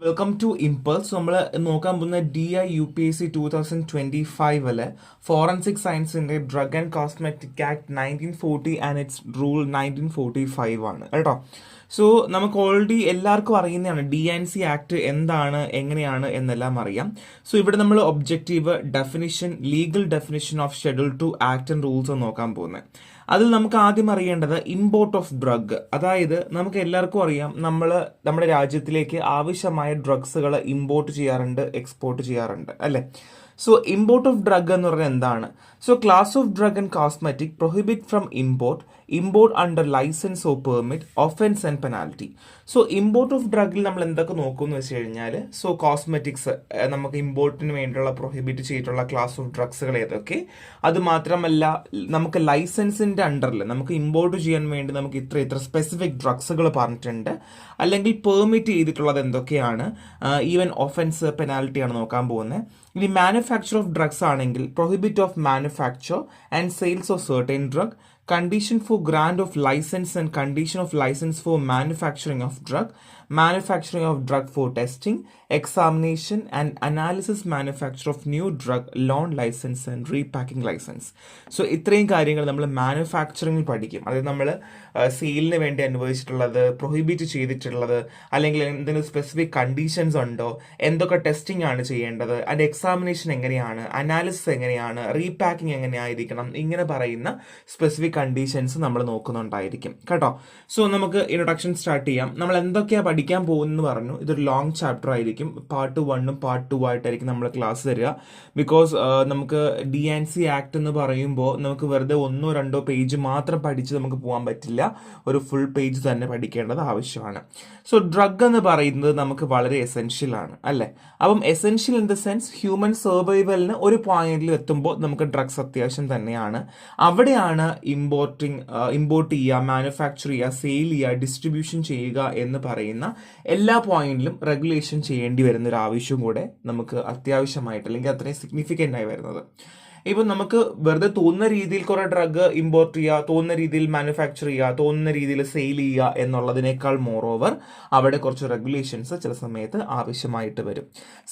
Welcome to impulse. നമ്മൾ നോക്കാൻ പോകുന്ന DI UPSC 2025 ഫോറൻസിക് സയൻസിന്റെ drug and cosmetic act 1940 and it's rule 1945 ആണ് കേട്ടോ. സോ നമുക്ക് ഓൾറെഡി എല്ലാവർക്കും അറിയുന്നതാണ് DNC ആക്ട് എന്താണ്, എങ്ങനെയാണ് എന്നെല്ലാം അറിയാം. സോ ഇവിടെ നമ്മൾ objective, definition, legal definition of schedule 2 act and rules നോക്കാൻ പോകുന്നത്. അതിൽ നമുക്ക് ആദ്യം അറിയേണ്ടത് ഇമ്പോർട്ട് ഓഫ് ഡ്രഗ്. അതായത് നമുക്ക് എല്ലാവർക്കും അറിയാം, നമ്മുടെ രാജ്യത്തിലേക്ക് ആവശ്യമായ ഡ്രഗ്സുകൾ ഇമ്പോർട്ട് ചെയ്യാറുണ്ട്, എക്സ്പോർട്ട് ചെയ്യാറുണ്ട് അല്ലെ. സോ ഇമ്പോർട്ട് ഓഫ് ഡ്രഗ് എന്ന് പറഞ്ഞാൽ എന്താണ്? So class of drug and cosmetic prohibit from import under licence or permit, offence and penalty. So import of ഡ്രഗിൽ നമ്മൾ എന്തൊക്കെ നോക്കുമെന്ന് വെച്ച് കഴിഞ്ഞാൽ, സോ കോസ്മെറ്റിക്സ് നമുക്ക് ഇമ്പോർട്ടിന് വേണ്ടിയുള്ള പ്രൊഹിബിറ്റ് ചെയ്തിട്ടുള്ള ക്ലാസ് ഓഫ് ഡ്രഗ്സുകൾ ഏതൊക്കെ, അത് മാത്രമല്ല നമുക്ക് ലൈസൻസിന്റെ അണ്ടറിൽ നമുക്ക് ഇമ്പോർട്ട് ചെയ്യാൻ വേണ്ടി നമുക്ക് ഇത്ര സ്പെസിഫിക് ഡ്രഗ്സുകൾ പറഞ്ഞിട്ടുണ്ട്, അല്ലെങ്കിൽ പെർമിറ്റ് ചെയ്തിട്ടുള്ളത് എന്തൊക്കെയാണ്, ഈവൻ ഒഫൻസ്, പെനാൽറ്റിയാണ് നോക്കാൻ പോകുന്നത്. ഇനി മാനുഫാക്ചർ ഓഫ് ഡ്രഗ്സ് ആണെങ്കിൽ prohibit of manufacture and sales of certain drug, condition for grant of license and condition of license for manufacturing of drug, manufacturing of drug for testing, examination and analysis, manufacture of new drug, loan license and repacking license. So ഇത്രയും കാര്യങ്ങൾ നമ്മൾ മാനുഫാക്ചറിങ്ങിൽ പഠിക്കും. അതായത് നമ്മൾ സെയിലിന് വേണ്ടി അനുവദിച്ചിട്ടുള്ളത്, prohibit ചെയ്തിട്ടുള്ളത്, അല്ലെങ്കിൽ എന്തെങ്കിലും സ്പെസിഫിക് കണ്ടീഷൻസ് ഉണ്ടോ, എന്തൊക്കെ ടെസ്റ്റിംഗ് ആണ് ചെയ്യേണ്ടത്, അതിൻ്റെ എക്സാമിനേഷൻ എങ്ങനെയാണ്, അനാലിസിസ് എങ്ങനെയാണ്, റീപാക്കിംഗ് എങ്ങനെയായിരിക്കണം, ഇങ്ങനെ പറയുന്ന സ്പെസിഫിക് കണ്ടീഷൻസ് നമ്മൾ നോക്കുന്നുണ്ടായിരിക്കും കേട്ടോ. സോ നമുക്ക് ഇൻട്രൊഡക്ഷൻ സ്റ്റാർട്ട് ചെയ്യാം. നമ്മൾ എന്തൊക്കെയാണ് പഠിക്കാൻ പോകുന്നു പറഞ്ഞു. ഇതൊരു ലോങ് ചാപ്റ്റർ ആയിരിക്കും. പാർട്ട് 1ഉം പാർട്ട് 2 ആയിട്ടായിരിക്കും നമ്മൾ ക്ലാസ് തരിക. ബിക്കോസ് നമുക്ക് DNC ആക്ട് എന്ന് പറയുമ്പോൾ നമുക്ക് വെറുതെ 1-2 പേജ് മാത്രം പഠിച്ച് നമുക്ക് പോകാൻ പറ്റില്ല. ഒരു ഫുൾ പേജ് തന്നെ പഠിക്കേണ്ടത് ആവശ്യമാണ്. സോ ഡ്രഗ് എന്ന് പറയുന്നത് നമുക്ക് വളരെ എസെൻഷ്യൽ ആണ് അല്ലേ. അപ്പം essential in the sense human സർവൈവലിന് ഒരു പോയിന്റിൽ എത്തുമ്പോൾ നമുക്ക് ഡ്രഗ്സ് അത്യാവശ്യം തന്നെയാണ്. അവിടെയാണ് ഇമ്പോർട്ട് ചെയ്യുക, മാനുഫാക്ചർ ചെയ്യുക, സെയിൽ ചെയ്യുക, ഡിസ്ട്രിബ്യൂഷൻ ചെയ്യുക എന്ന് പറയുന്ന എല്ലാ പോയിന്റിലും റെഗുലേഷൻ ചെയ്യേണ്ടി വരുന്ന ഒരു ആവശ്യവും കൂടെ നമുക്ക് അത്യാവശ്യമായിട്ട്, അല്ലെങ്കിൽ അത്രയും സിഗ്നിഫിക്കൻ്റ് ആയി വരുന്നത്. ഇപ്പം നമുക്ക് വെറുതെ തോന്നുന്ന രീതിയിൽ കുറെ ഡ്രഗ് ഇമ്പോർട്ട് ചെയ്യുക, തോന്നുന്ന രീതിയിൽ മാനുഫാക്ചർ ചെയ്യുക, തോന്നുന്ന രീതിയിൽ സെയിൽ ചെയ്യുക എന്നുള്ളതിനേക്കാൾ മോറോവർ അവിടെ കുറച്ച് റെഗുലേഷൻസ് ചില സമയത്ത് ആവശ്യമായിട്ട് വരും.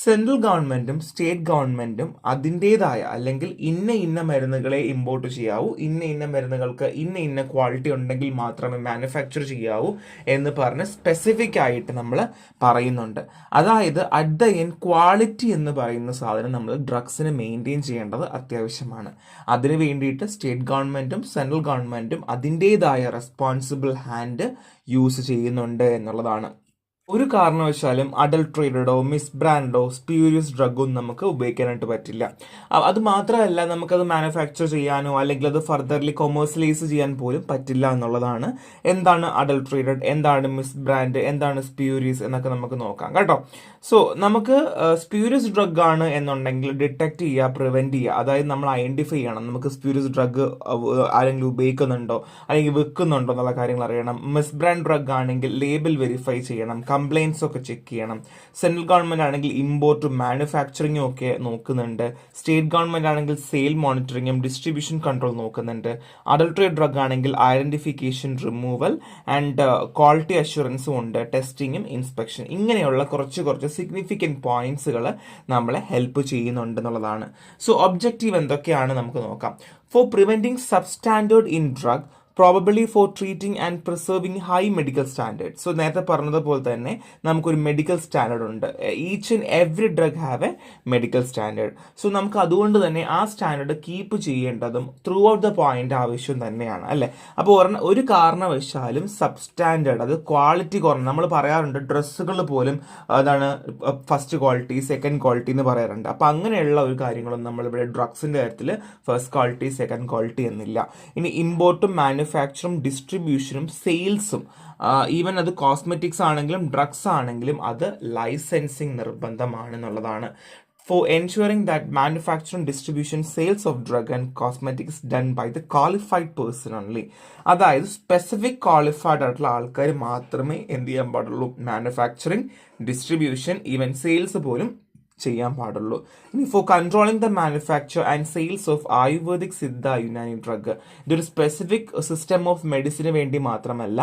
സെൻട്രൽ ഗവൺമെന്റും സ്റ്റേറ്റ് ഗവൺമെന്റും അതിൻ്റെതായ, അല്ലെങ്കിൽ ഇന്ന മരുന്നുകളെ ഇമ്പോർട്ട് ചെയ്യാവൂ, ഇന്ന മരുന്നുകൾക്ക് ഇന്ന ക്വാളിറ്റി ഉണ്ടെങ്കിൽ മാത്രമേ മാനുഫാക്ചർ ചെയ്യാവൂ എന്ന് പറഞ്ഞ് സ്പെസിഫിക് ആയിട്ട് നമ്മൾ പറയുന്നുണ്ട്. അതായത് അറ്റ് ദ എൻഡ് ക്വാളിറ്റി എന്ന് പറയുന്ന സാധനം നമ്മൾ ഡ്രഗ്സിന് മെയിൻറ്റെയിൻ ചെയ്യേണ്ടത് അത്യാവശ്യമാണ്. അതിനു വേണ്ടിയിട്ട് സ്റ്റേറ്റ് ഗവൺമെന്റും സെൻട്രൽ ഗവൺമെന്റും അതിൻ്റെതായ റെസ്പോൺസിബിൾ ഹാൻഡ് യൂസ് ചെയ്യുന്നുണ്ട് എന്നുള്ളതാണ്. ഒരു കാരണവശാലും അഡൾട്രേറ്റഡോ മിസ്ബ്രാൻഡോ സ്പ്യൂരിയസ് ഡ്രഗും നമുക്ക് ഉപയോഗിക്കാനായിട്ട് പറ്റില്ല. അത് മാത്രമല്ല, നമുക്കത് മാനുഫാക്ചർ ചെയ്യാനോ അല്ലെങ്കിൽ അത് ഫർദർലി കൊമേഴ്സ്യലൈസ് ചെയ്യാൻ പോലും പറ്റില്ല എന്നുള്ളതാണ്. എന്താണ് അഡൾട്രേറ്റഡ്, എന്താണ് മിസ്ബ്രാൻഡ്, എന്താണ് സ്പ്യൂരിയസ് എന്നൊക്കെ നമുക്ക് നോക്കാം കേട്ടോ. സോ നമുക്ക് സ്പ്യൂരിയസ് ഡ്രഗ് ആണ് എന്നുണ്ടെങ്കിൽ ഡിറ്റക്ട് ചെയ്യുക, പ്രിവെന്റ് ചെയ്യുക. അതായത് നമ്മൾ ഐഡന്റിഫൈ ചെയ്യണം, നമുക്ക് സ്പ്യൂരിയസ് ഡ്രഗ് ആരെങ്കിലും ഉപയോഗിക്കുന്നുണ്ടോ അല്ലെങ്കിൽ വിൽക്കുന്നുണ്ടോ എന്നുള്ള കാര്യങ്ങൾ അറിയണം. മിസ്ബ്രാൻഡ് ഡ്രഗ് ആണെങ്കിൽ ലേബിൾ വെരിഫൈ ചെയ്യണം, കംപ്ലൈൻസ് ഒക്കെ ചെക്ക് ചെയ്യണം. സെൻട്രൽ ഗവൺമെന്റ് ആണെങ്കിൽ ഇമ്പോർട്ടും മാനുഫാക്ചറിങ്ങും ഒക്കെ നോക്കുന്നുണ്ട്. സ്റ്റേറ്റ് ഗവൺമെന്റ് ആണെങ്കിൽ സെയിൽ മോണിറ്ററിങ്ങും ഡിസ്ട്രിബ്യൂഷൻ കൺട്രോൾ നോക്കുന്നുണ്ട്. അഡൾട്രേറ്റ് ഡ്രഗ് ആണെങ്കിൽ ഐഡന്റിഫിക്കേഷൻ, റിമൂവൽ ആൻഡ് ക്വാളിറ്റി അഷുറൻസും ഉണ്ട്, ടെസ്റ്റിങ്ങും ഇൻസ്പെക്ഷൻ. ഇങ്ങനെയുള്ള കുറച്ച് സിഗ്നിഫിക്കൻറ്റ് പോയിന്റ്സുകൾ നമ്മളെ ഹെൽപ്പ് ചെയ്യുന്നുണ്ട് എന്നുള്ളതാണ്. സോ ഒബ്ജക്റ്റീവ് എന്തൊക്കെയാണ് നമുക്ക് നോക്കാം. For preventing substandard in drug, probably for treating and preserving high medical standard. So നേരത്തെ പറഞ്ഞതുപോലെ തന്നെ നമുക്കൊരു മെഡിക്കൽ സ്റ്റാൻഡേർഡ് ഉണ്ട്. Each and every drug have a medical standard. So നമുക്ക് അതുകൊണ്ട് തന്നെ ആ സ്റ്റാൻഡേർഡ് കീപ്പ് ചെയ്യേണ്ടതും ത്രൂ ഔട്ട് ദ പോയിന്റ് ആവശ്യം തന്നെയാണ് അല്ലേ. അപ്പോൾ ഒരു കാരണവശാലും സബ്സ്റ്റാൻഡേർഡ്, അത് ക്വാളിറ്റി കുറഞ്ഞ, നമ്മൾ പറയാറുണ്ട് ഡ്രസ്സുകൾ പോലും അതാണ് ഫസ്റ്റ് ക്വാളിറ്റി, സെക്കൻഡ് ക്വാളിറ്റി എന്ന് പറയാറുണ്ട്. അപ്പോൾ അങ്ങനെയുള്ള ഒരു കാര്യങ്ങളൊന്നും നമ്മളിവിടെ ഡ്രഗ്സിൻ്റെ കാര്യത്തിൽ ഫസ്റ്റ് ക്വാളിറ്റി, സെക്കൻഡ് ക്വാളിറ്റി എന്നില്ല. ഇനി ഇമ്പോർട്ടും മാനുഫാക്ചറും ഡിസ്ട്രിബ്യൂഷനും സെയിൽസും, ഈവൻ അത് കോസ്മെറ്റിക്സ് ആണെങ്കിലും ഡ്രഗ്സ് ആണെങ്കിലും അത് licensing നിർബന്ധമാണെന്നുള്ളതാണ്. For ensuring that manufacturing, distribution, sales of drug and cosmetics done by the qualified person only. അതായത് സ്പെസിഫിക് ക്വാളിഫൈഡ് ആയിട്ടുള്ള ആൾക്കാർ മാത്രമേ എന്ത് ചെയ്യാൻ പാടുള്ളൂ, മാനുഫാക്ചറിങ്, ഡിസ്ട്രിബ്യൂഷൻ, ഈവൻ സെയിൽസ് പോലും ചെയ്യാൻ പാടുള്ളൂ. ഇനി four controlling the manufacture and sales of ayurvedic Siddha Unani drug, ഇതൊരു സ്പെസിഫിക് സിസ്റ്റം ഓഫ് മെഡിസിന് വേണ്ടി മാത്രമല്ല,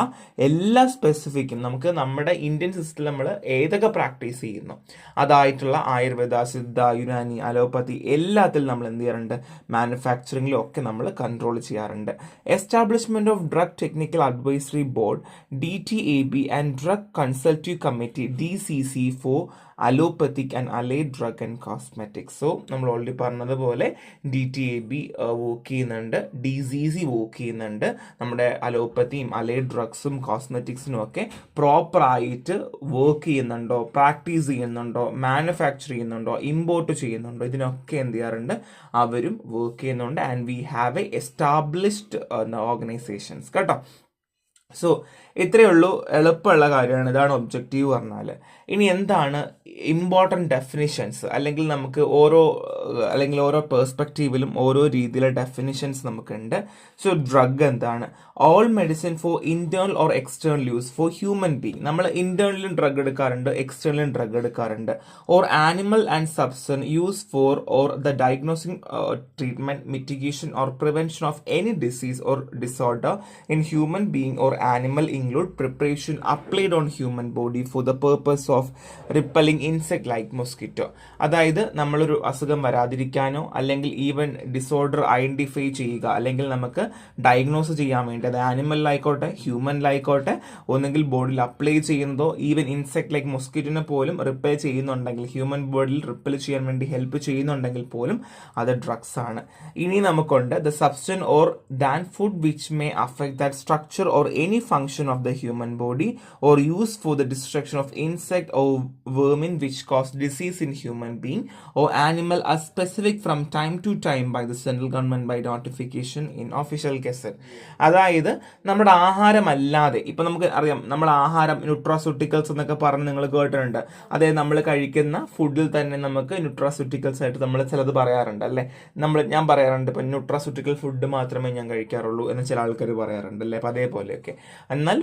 എല്ലാ സ്പെസിഫിക്കും നമുക്ക് നമ്മുടെ ഇന്ത്യൻ സിസ്റ്റത്തിൽ നമ്മൾ ഏതൊക്കെ പ്രാക്ടീസ് ചെയ്യുന്നു അതായിട്ടുള്ള ആയുർവേദ, സിദ്ധ, യുനാനി, അലോപ്പതി എല്ലാത്തിലും നമ്മൾ എന്ത് ചെയ്യാറുണ്ട്, മാനുഫാക്ചറിങ്ങിലും ഒക്കെ നമ്മൾ കൺട്രോൾ ചെയ്യാറുണ്ട്. Establishment of drug technical advisory board DTAB and drug consultative committee DCC for allopathic and allied drug and cosmetics. So നമ്മൾ ഓൾറെഡി പറഞ്ഞതുപോലെ DTAB വർക്ക് ചെയ്യുന്നുണ്ട്, DCC വർക്ക് ചെയ്യുന്നുണ്ട്. നമ്മുടെ അലോപ്പത്തിയും അലൈഡ് ഡ്രഗ്സും കോസ്മെറ്റിക്സിനും ഒക്കെ പ്രോപ്പറായിട്ട് വർക്ക് ചെയ്യുന്നുണ്ടോ, പ്രാക്ടീസ് ചെയ്യുന്നുണ്ടോ, മാനുഫാക്ചർ ചെയ്യുന്നുണ്ടോ, ഇമ്പോർട്ട് ചെയ്യുന്നുണ്ടോ, ഇതിനൊക്കെ എന്ത് ചെയ്യാറുണ്ട്, അവരും വർക്ക് ചെയ്യുന്നുണ്ട്. And we have A established organisations കേട്ടോ. സോ ഇത്രയേ ഉള്ളൂ, എളുപ്പമുള്ള കാര്യമാണ്. ഇതാണ് ഒബ്ജക്റ്റീവ് പറഞ്ഞാൽ. ഇനി എന്താണ് ഇമ്പോർട്ടൻറ്റ് ഡെഫിനിഷൻസ്, അല്ലെങ്കിൽ നമുക്ക് ഓരോ പേഴ്സ്പെക്റ്റീവിലും ഓരോ രീതിയിലെ ഡെഫിനിഷൻസ് നമുക്കുണ്ട്. സോ ഡ്രഗ് എന്താണ്? All medicine four internal or external use for human being. നമ്മൾ ഇന്റേണലും ഡ്രഗ് എടുക്കാറുണ്ട്, എക്സ്റ്റേണലും ഡ്രഗ് എടുക്കാറുണ്ട്. Or animal and substance use for or the diagnosing, treatment, mitigation or prevention of any disease or disorder in human being or animal include preparation applied on human body for the purpose of repelling insect like mosquito. അതായത് നമ്മളൊരു അസുഖം വരാതിരിക്കാനോ അല്ലെങ്കിൽ even disorder identify ചെയ്യുക, അല്ലെങ്കിൽ നമുക്ക് diagnose ചെയ്യാൻ വേണ്ടി, അത് ആനിമലിലായിക്കോട്ടെ ഹ്യൂമനിലായിക്കോട്ടെ, ഒന്നെങ്കിൽ ബോഡിയിൽ അപ്ലൈ ചെയ്യുന്നതോ ഈവൻ ഇൻസെക്ട് ലൈക്ക് മൊസ്കിറ്റോനെ പോലും റിപ്പൽ ചെയ്യുന്നുണ്ടെങ്കിൽ, ഹ്യൂമൻ ബോഡിയിൽ റിപ്പൽ ചെയ്യാൻ വേണ്ടി ഹെൽപ്പ് ചെയ്യുന്നുണ്ടെങ്കിൽ പോലും അത് ഡ്രഗ്സ് ആണ്. ഇനി നമുക്കുണ്ട് the substance or than food which may affect that structure or any function of the human body or used for the destruction of insect or vermin which cause disease in human being or animal are specific from time to time by the central government by notification in official gazette. അതായത് നമ്മുടെ ആഹാരമല്ലാതെ, ഇപ്പൊ നമുക്ക് അറിയാം നമ്മുടെ ആഹാരം nutraceuticals എന്നൊക്കെ പറഞ്ഞ് നിങ്ങൾ കേട്ടിട്ടുണ്ട്. അതായത് നമ്മൾ കഴിക്കുന്ന ഫുഡിൽ തന്നെ നമുക്ക് ന്യൂട്രാസ്യൂട്ടിക്കൽസ് ആയിട്ട് നമ്മൾ ചിലത് പറയാറുണ്ട് അല്ലേ. ഞാൻ പറയാറുണ്ട് ഇപ്പൊ ന്യൂട്രാസ്യൂട്ടിക്കൽ ഫുഡ് മാത്രമേ ഞാൻ കഴിക്കാറുള്ളൂ എന്ന് ചില ആൾക്കാർ പറയാറുണ്ട് അല്ലേ. അപ്പൊ അതേപോലെയൊക്കെ. എന്നാൽ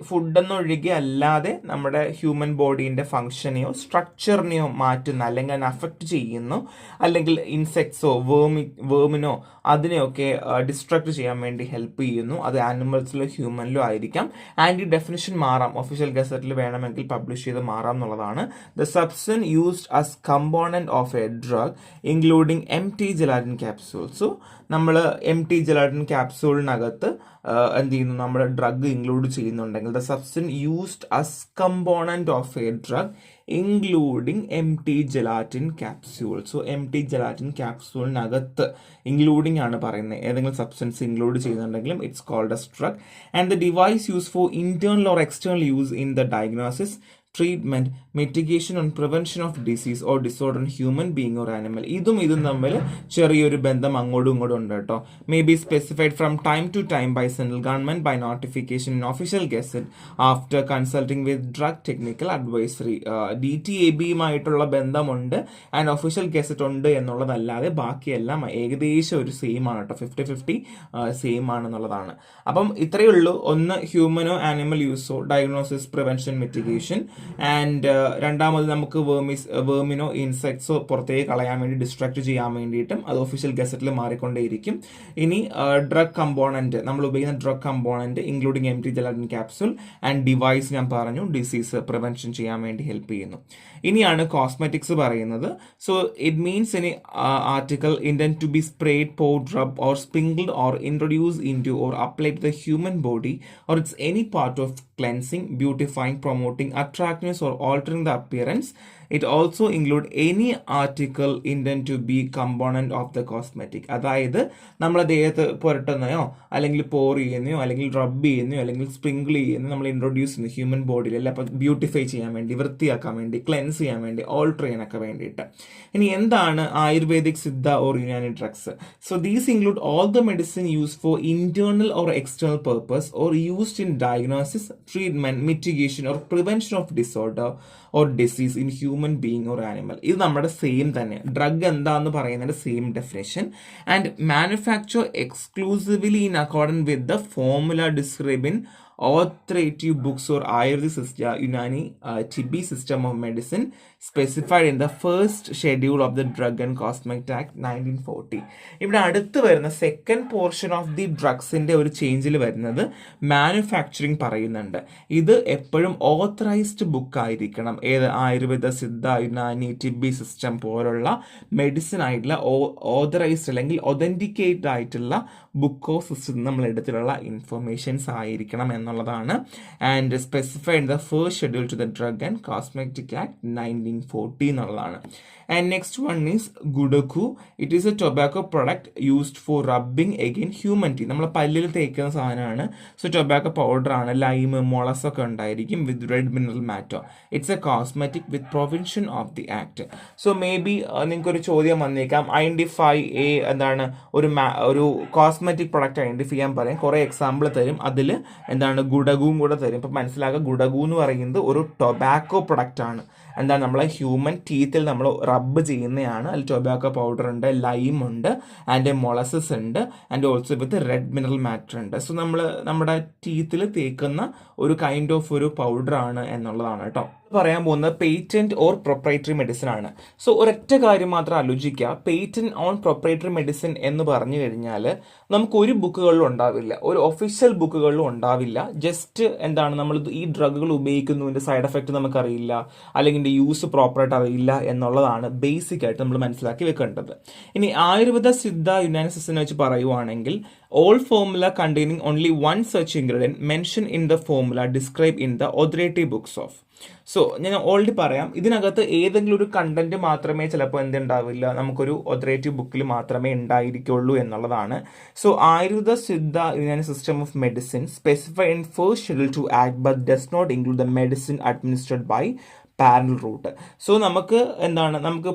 ഫുഡൊന്നൊഴികെ അല്ലാതെ നമ്മുടെ ഹ്യൂമൻ ബോഡീൻ്റെ ഫങ്ഷനെയോ സ്ട്രക്ചറിനെയോ മാറ്റുന്ന, അല്ലെങ്കിൽ അതിനെ അഫക്റ്റ് ചെയ്യുന്നു, അല്ലെങ്കിൽ ഇൻസെക്ട്സോ വേമിനോ അതിനെയൊക്കെ ഡിസ്ട്രക്ട് ചെയ്യാൻ വേണ്ടി ഹെൽപ്പ് ചെയ്യുന്നു. അത് ആനിമൽസിലോ ഹ്യൂമനിലോ ആയിരിക്കാം. ആൻഡ് ഈ ഡെഫിനിഷൻ മാറാം, ഒഫീഷ്യൽ ഗസറ്റിൽ വേണമെങ്കിൽ പബ്ലിഷ് ചെയ്ത് മാറാം എന്നുള്ളതാണ്. The substance used as component of a drug including empty gelatin capsule. So നമ്മൾ empty gelatin ക്യാപ്സൂളിനകത്ത് എന്ത് ചെയ്യുന്നു, നമ്മുടെ ഡ്രഗ് ഇൻക്ലൂഡ് ചെയ്യുന്നുണ്ടെങ്കിൽ the substance used as component of a drug including empty gelatin capsule. So empty gelatin ക്യാപ്സൂളിനകത്ത് including ആണ് പറയുന്നത്. ഏതെങ്കിലും സബ്സ്റ്റൻസ് ഇൻക്ലൂഡ് ചെയ്യുന്നുണ്ടെങ്കിലും it's called as drug. And the device use for internal or external use in the diagnosis, treatment, mitigation and prevention of disease or disorder in human being or animal. ഇതും തമ്മിൽ ചെറിയൊരു ബന്ധം അങ്ങോട്ടും ഇങ്ങോട്ടും ഉണ്ട് കേട്ടോ. May be specified from time to time by central government by notification in official gazette after consulting with drug technical advisory. DTABയുമായിട്ടുള്ള ബന്ധമുണ്ട് ആൻഡ് ഒഫീഷ്യൽ ഗസറ്റ് ഉണ്ട് എന്നുള്ളതല്ലാതെ ബാക്കിയെല്ലാം ഏകദേശം ഒരു സെയിം ആണ് കേട്ടോ. 50-50 സെയിം ആണെന്നുള്ളതാണ്. അപ്പം ഇത്രയേ ഉള്ളൂ. ഒന്ന് ഹ്യൂമനോ ആനിമൽ യൂസോ, ഡയഗ്നോസിസ്, പ്രിവെൻഷൻ, മിറ്റിഗേഷൻ. ആൻഡ് രണ്ടാമത് നമുക്ക് വേമിനോ ഇൻസെക്ട്സോ പുറത്തേക്ക് കളയാൻ വേണ്ടി, ഡിസ്ട്രാക്ട് ചെയ്യാൻ വേണ്ടിയിട്ടും അത് ഒഫീഷ്യൽ ഗസറ്റിൽ മാറിക്കൊണ്ടേയിരിക്കും. ഇനി ഡ്രഗ് കമ്പോണന്റ്, നമ്മൾ ഉപയോഗിക്കുന്ന drug component including empty gelatin capsule and device ഞാൻ പറഞ്ഞു ഡിസീസ് പ്രിവെൻഷൻ ചെയ്യാൻ വേണ്ടി ഹെൽപ്പ് ചെയ്യുന്നു. ഇനിയാണ് കോസ്മെറ്റിക്സ് പറയുന്നത്. So it means any article intend to be spread, poured, rubbed or sprinkled or introduced into or applied to the human body or its any part of cleansing, beautifying, promoting attractiveness or altering the appearance. It also include any article intended to be component of the cosmetic. അതായത് നമ്മളെ ദേഹത്ത് പുരട്ടുന്നയോ അല്ലെങ്കിൽ പോർ ചെയ്യുന്നയോ അല്ലെങ്കിൽ റബ്ബ് ചെയ്യുന്നയോ അല്ലെങ്കിൽ sprinkle ചെയ്യുന്നയോ നമ്മൾ introduce ചെയ്യുന്നു human ബോഡിയിൽ അല്ലെ. അപ്പം ബ്യൂട്ടിഫൈ ചെയ്യാൻ വേണ്ടി, വൃത്തിയാക്കാൻ വേണ്ടി, ക്ലെൻസ് ചെയ്യാൻ വേണ്ടി, ഓൾട്ടർ ചെയ്യാനൊക്കെ വേണ്ടിയിട്ട്. ഇനി എന്താണ് ayurvedic, Siddha or Unani drugs? So these include all the medicine use for internal or external purpose or used in diagnosis, treatment, mitigation or prevention of disorder or disease in human being or animal. ഇത് നമ്മുടെ same തന്നെ. Drug എന്താന്ന് പറയുന്നതിന്റെ same definition. And manufacture exclusively in accordance with the formula describe in authoritative books or Ayurveda Unani Tibi system of medicine specified in the first schedule of the Drug and Cosmetic Act 1940. ഇവിടെ അടുത്ത് വരുന്ന second portion of the ഡ്രഗ്സിന്റെ ഒരു ചേഞ്ചിൽ വരുന്നത് manufacturing പറയുന്നുണ്ട്. ഇത് എപ്പോഴും authorised book ആയിരിക്കണം. ഏത് ആയുർവേദ, സിദ്ധ, യുനാനി, ടിബി സിസ്റ്റം പോലുള്ള മെഡിസിൻ ആയിട്ടുള്ള ഓതറൈസ്ഡ് അല്ലെങ്കിൽ ഒതന്റിക്കേറ്റഡ് ആയിട്ടുള്ള ബുക്ക് ഓഫ് സിസ്റ്റം നമ്മൾ എടുത്തിട്ടുള്ള ഇൻഫർമേഷൻസ് ആയിരിക്കണം എന്നുള്ളതാണ്. And specified the first schedule to the drug and cosmetic act 1940 എന്നുള്ളതാണ്. And next one is Gudaku. It is a tobacco product used for rubbing again human teeth. നമ്മൾ പല്ലിൽ തേക്കുന്ന സാധനമാണ്. So tobacco powder ആണ്. Lime, മൊളസ് ഒക്കെ ഉണ്ടായിരിക്കും with red mineral matter. It's a cosmetic with provision of the act. So may be നിങ്ങൾക്കൊരു ചോദ്യം വന്നേക്കാം, ഐഡന്റിഫൈ എന്താണ് ഒരു കോസ്മെറ്റിക് പ്രൊഡക്റ്റ് ഐഡന്റിഫൈ ചെയ്യാൻ പറയും. കുറേ എക്സാമ്പിൾ തരും. അതിൽ എന്താണ് ഗുഡകുവും കൂടെ തരും. ഇപ്പം മനസ്സിലാക്കുക, ഗുഡകു എന്ന് പറയുന്നത് ഒരു ടൊബാക്കോ പ്രൊഡക്റ്റ് ആണ്. എന്താണ് നമ്മളെ ഹ്യൂമൻ ടീത്തിൽ നമ്മൾ റബ്ബ് ചെയ്യുന്നതാണ്. അതിൽ ടൊബാക്കോ പൗഡർ ഉണ്ട്, ലൈം ഉണ്ട്, ആൻഡ് മൊളസസ് ഉണ്ട്, and also with red mineral matter ഉണ്ട്. സോ നമ്മൾ നമ്മുടെ ടീത്തിൽ തേക്കുന്ന ഒരു കൈൻഡ് ഓഫ് ഒരു പൗഡർ ആണ് എന്നുള്ളതാണ് കേട്ടോ. പറയാൻ പോകുന്നത് പേറ്റന്റ് ഓർ പ്രൊപ്രൈറ്ററി മെഡിസിൻ ആണ്. സോ ഒരൊറ്റ കാര്യം മാത്രം ആലോചിക്കുക, പേറ്റന്റ് ഓൺ പ്രൊപ്രൈറ്ററി മെഡിസിൻ എന്ന് പറഞ്ഞു കഴിഞ്ഞാൽ നമുക്ക് ഒരു ബുക്കുകളിലും ഉണ്ടാവില്ല, ഒരു ഒഫീഷ്യൽ ബുക്കുകളിലും ഉണ്ടാവില്ല. ജസ്റ്റ് എന്താണ് നമ്മൾ ഈ ഡ്രഗുകൾ ഉപയോഗിക്കുന്നതിൻ്റെ സൈഡ് എഫക്റ്റ് നമുക്കറിയില്ല, അല്ലെങ്കിൽ ഇതിൻ്റെ യൂസ് പ്രോപ്പറായിട്ട് അറിയില്ല എന്നുള്ളതാണ് ബേസിക് ആയിട്ട് നമ്മൾ മനസ്സിലാക്കി വെക്കേണ്ടത്. ഇനി ആയുർവേദ, സിദ്ധ, യുനാനി സിസ്റ്റം വെച്ച് പറയുവാണെങ്കിൽ all formula containing only one such ingredient mentioned in the formula described in the authoritative books of. So ഞാൻ ഓൾറെഡി പറയാം, ഇതിനകത്ത് ഏതെങ്കിലും ഒരു കണ്ടന്റ് മാത്രമേ ചിലപ്പോൾ എന്തുണ്ടാവില്ല, നമുക്കൊരു ഒതറേറ്റീവ് ബുക്കിൽ മാത്രമേ ഉണ്ടായിരിക്കുള്ളൂ എന്നുള്ളതാണ്. So Ayurveda, Siddha, Unani system of medicine specify in first schedule to act but does not include the medicine administered by parallel route. So നമുക്ക്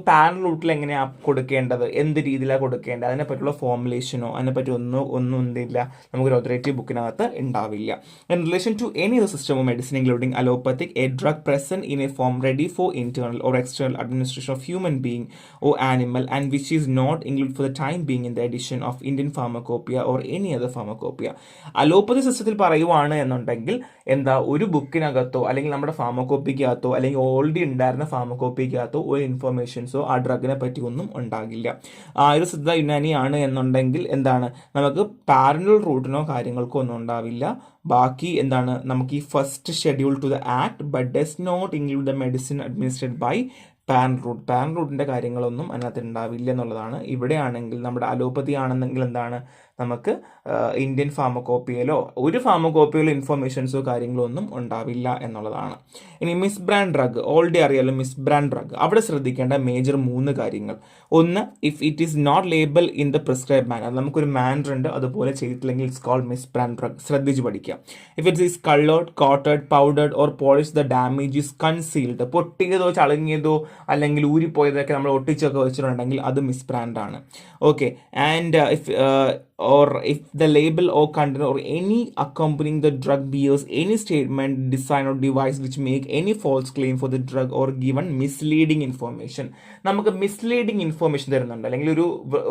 പാരലൽ റൂട്ടിൽ എങ്ങനെയാണ് കൊടുക്കേണ്ടത്, എന്ത് രീതിയിലാണ് കൊടുക്കേണ്ടത്, അതിനെപ്പറ്റിയുള്ള ഫോർമുലേഷനോ അതിനെപ്പറ്റി ഒന്നും എന്തില്ല നമുക്കൊരു ഒതറേറ്റീവ് ബുക്കിനകത്ത് ഉണ്ടാവില്ല. In relation to any other system of medicine including allopathic, a drug present in a form ready for internal or external administration of human being or animal and which is not include for the time being in the edition of Indian pharmacopoeia or any other pharmacopoeia. Allopathy സിസ്റ്റത്തിൽ പറയുവാണ് എന്നുണ്ടെങ്കിൽ ഒരു ബുക്കിനകത്തോ അല്ലെങ്കിൽ നമ്മുടെ ഫാർമക്കോപ്പിക്കകത്തോ അല്ലെങ്കിൽ already ഉണ്ടായിരുന്ന ഫാർമക്കോപ്പിക്കകത്തോ ഒരു ഇൻഫർമേഷൻസോ ആ ഡ്രഗിനെ പറ്റി ഒന്നും ഉണ്ടാകില്ല. ആയുർവേദ, യുനാനി ആണ് എന്നുണ്ടെങ്കിൽ നമുക്ക് പാരലൽ റൂട്ടിനോ കാര്യങ്ങൾക്കോ ഒന്നും ഉണ്ടാവില്ല. ബാക്കി നമുക്ക് ഈ first schedule to the act but does not include the medicine administered by parallel റൂട്ടിൻ്റെ കാര്യങ്ങളൊന്നും അതിനകത്ത് ഉണ്ടാവില്ല എന്നുള്ളതാണ്. ഇവിടെയാണെങ്കിൽ നമ്മുടെ അലോപ്പതി ആണെന്നെങ്കിൽ നമുക്ക് ഇന്ത്യൻ ഫാർമക്കോപ്പിയയിലോ ഒരു ഫാർമക്കോപ്പിയയിലോ ഇൻഫർമേഷൻസോ കാര്യങ്ങളോ ഒന്നും ഉണ്ടാവില്ല എന്നുള്ളതാണ്. ഇനി മിസ് ബ്രാൻഡ് ഡ്രഗ്, ഓൾറെഡി അറിയാലോ മിസ് ബ്രാൻഡ് ഡ്രഗ്. അവിടെ ശ്രദ്ധിക്കേണ്ട മേജർ 3 കാര്യങ്ങൾ. ഒന്ന്, if it is not label in the prescribe manner, നമുക്കൊരു മാനർ ഉണ്ട്, അതുപോലെ ചെയ്തിട്ടില്ലെങ്കിൽ it's called misbrand drug. ശ്രദ്ധിച്ച് പഠിക്കുക. If it is coloured, coated, powdered or polish the damage is concealed, പൊട്ടിയതോ ചളങ്ങിയതോ അല്ലെങ്കിൽ ഊരിപ്പോയതൊക്കെ നമ്മൾ ഒട്ടിച്ചൊക്കെ വെച്ചിട്ടുണ്ടെങ്കിൽ അത് മിസ് ബ്രാൻഡ് ആണ്. Okay, and if the label or content or any accompanying the drug bears any statement, design or device which make any false claim for the drug or given misleading information. നമുക്ക് misleading information തരുന്നുണ്ട്, അല്ലെങ്കിൽ